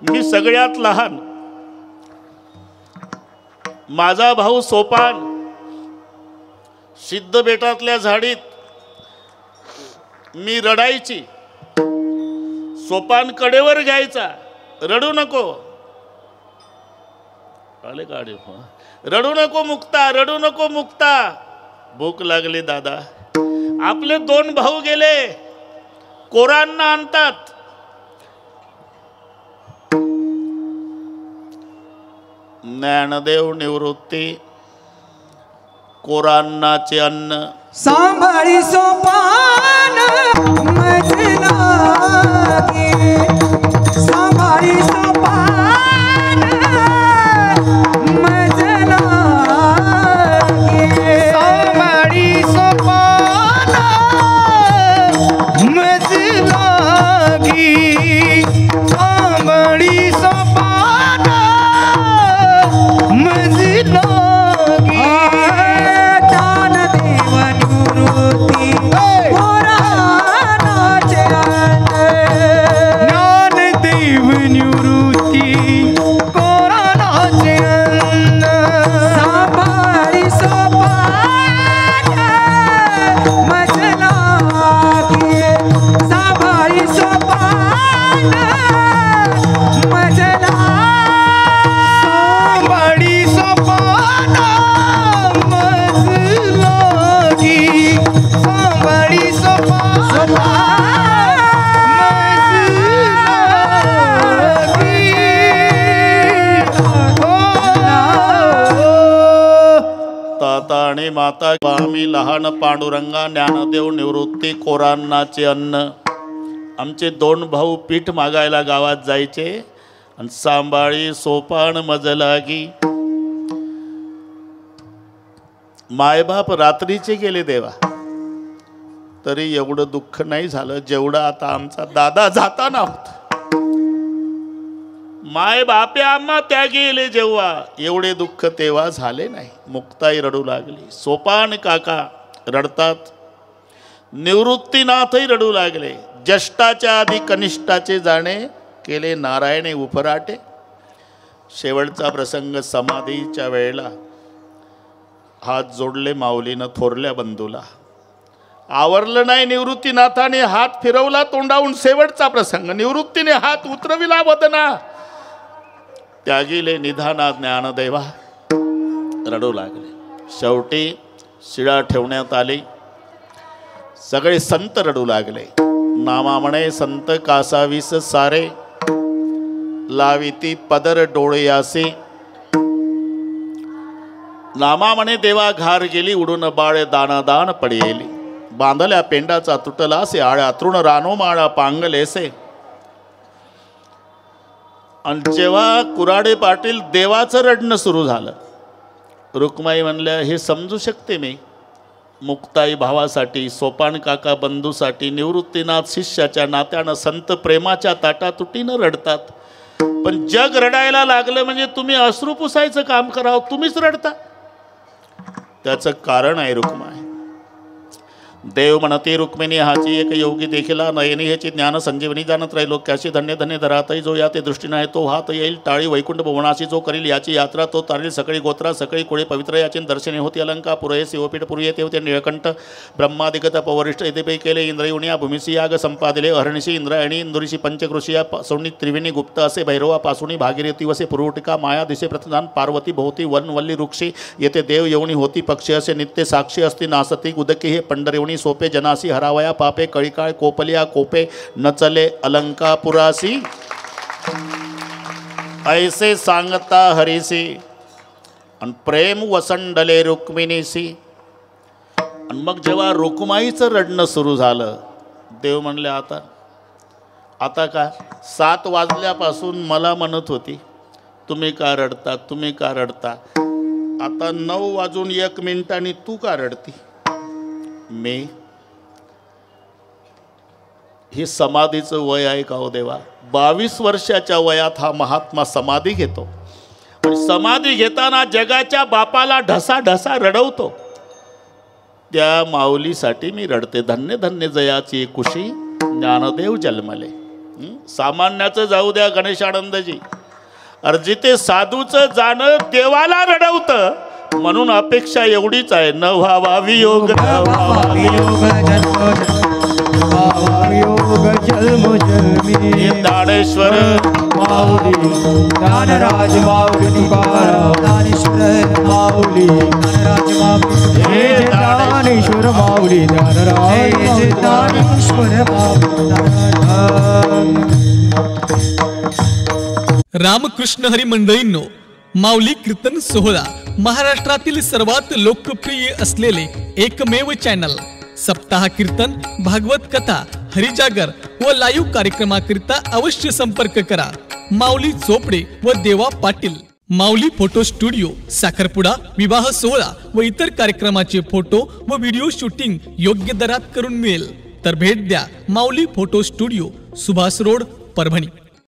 मी सगळ्यात लहान. माझा भाऊ सोपान सिद्ध बेटातल्या झाडीत मी रडायची, सोपान कडेवर घ्यायचा, रडू नको, आले काढे, रडू नको मुक्ता, रडू नको मुक्ता, भूक लागली दादा. आपले 2 भाऊ गेले, कोरांना आणतात. ज्ञानदेव निवृत्ती, कोरांनाचे अन्न, सांभाळी सोपान मजला गे, सांभाळी सोपान मजला गे, सांभाळी सोपान मजलागी, सांभाळी सोपान मजलागी. ज्ञानदेव निवृत्ती पुराणाचे अन्न, ज्ञानदेव निवृत्ती कोरानाचे अन्न, सांभाळी सोपान मजला गे, सांभाळी सोपान मजला, सांभाळी सोपान मजलागी, सांभाळी सोपान ताता आणि माता, आम्ही लहान पांडुरंगा, ज्ञानदेव निवृत्ती कोरांनाचे अन्न. आमचे 2 भाऊ पीठ मागायला गावात जायचे आणि सांभाळी सोपान मजलागी. मायबाप रात्रीचे गेले देवा, तरी एवढं दुःख नाही झालं जेवढं आता आमचा दादा जाताना होता. माय बापे आम्हा त्या गेले जेव्हा, एवढे दुःख तेव्हा झाले नाही. मुक्ताई रडू लागली, सोपान काका रडतात, निवृत्तीनाथही रडू लागले. ज्येष्ठाच्या आधी कनिष्ठाचे जाणे केले नारायणे उफराटे. शेवटचा प्रसंग समाधीच्या वेळेला हात जोडले माऊलीनं थोरल्या बंधूला. आवरलं नाही निवृत्तीनाथाने, हात फिरवला तोंडाहून. शेवटचा प्रसंग, निवृत्तीने हात उतरविला वदना, त्यागीले निधाना ज्ञानदेवा, रडू लागले. शेवटी शिळा ठेवण्यात आली. सगळे संत रडू लागले. नामा म्हणे संत कासावीस सारे, लाविती पदर डोळे यासे. नामा म्हणे देवा घार गेली, उडून बाळ दानादान पडेली. बांधल्या पेंडाचा तुटलासे, आळ्या तृण रानो माळा पांगलेसे. आणि जेव्हा कुराडे पाटील देवाचं रडणं सुरू झालं, रुक्माई म्हणल्या हे समजू शकते मी, मुक्ताई भावासाठी, सोपान काका बंधूसाठी, निवृत्तीनाथ शिष्याच्या नात्यानं संत प्रेमाच्या ताटातुटीनं रडतात. पण जग रडायला लागलं म्हणजे तुम्ही अश्रू पुसायचं काम करावं, तुम्हीच रडता. त्याचं कारण आहे रुक्माई. देव म्हणते रुक्मिणी हाची एक योगी देखिला, नयनी ह्याची ज्ञान संजीवनी जाणत त्रैलोक्याशी. धन्य धन्य धरातही जो या ते दृष्टीने आहे तो हात येईल. टाळी वैकुंठ भुवनाशी जो करील याची यात्रा, तो तारील सकळी गोत्रा सकळी कुळे पवित्र. याची दर्शने होती अलंका पुरये शिवपीठ पुरी येते होते निळकंठ. ब्रह्मादिगत पवरिष्ठ येथे केले इंद्रयुनी या भूमीसी याग संपादिले. अरणीशी इंद्रायणी इंदुरीशी पंचकृषी या सोनी त्रिवेणी गुप्त असे. भैरवा पासुणी भागीरथी वसे पुरुटिका. माया दिसे प्रतिदान पार्वती भोवती वनवल्ली वृक्षी. येथे देव येवणी होती पक्षी असे. नित्य साक्षी असती नासती उदकी हे पंढरवणी सोपे. जनासी हरावया पापे कळीकाळ कोपलिया कोपे. न चले अलंकापुरासी ऐसे सांगता हरीसी. आणि प्रेम वसंडले रुक्मिणीसी. आणि मग जेव्हा रुक्माईचं रडणं सुरू झालं, देव म्हणले आता का 7 वाजल्यापासून मला म्हणत होती तुम्ही का रडता तुम्ही का रडता, आता 9 वाजून 1 मिनिटांनी तू का रडती. मी हे समाधीचं वय आहे का हो देवा. 22 वर्षाच्या वयात हा महात्मा समाधी घेतो. आणि समाधी घेताना जगाच्या बापाला ढसा ढसा रडवतो. त्या माऊलीसाठी मी रडते. धन्य धन्य जयाची कुशी ज्ञानदेव जन्मले. सामान्याचं जाऊ द्या गणेशानंदजी, अर्जिते साधूचं जाणं देवाला रडवतं. म्हणून अपेक्षा एवढीच आहे, न व्हावा वियोग न व्हावा वियोग जन्म जन्मी. दानेश्वर माऊली ज्ञानराज माऊली दानेश्वर माऊली ज्ञानराज माऊली. हे दानेश्वर माऊली ज्ञानराज दानेश्वर रामकृष्ण हरी मंडळींनो, माऊली कीर्तन सोहळा महाराष्ट्रातील सर्वात लोकप्रिय असलेले एकमेव चॅनल. सप्ताह कीर्तन, भागवत कथा, हरिजागर व लाईव्ह कार्यक्रमाकरिता अवश्य संपर्क करा. माऊली चोपडे व देवा पाटील. माऊली फोटो स्टुडिओ, साखरपुडा, विवाह सोहळा व इतर कार्यक्रमाचे फोटो व व्हिडिओ शूटिंग योग्य दरात करून मिळेल. तर भेट द्या Mauli photo studio, Subhash road, Parbhani.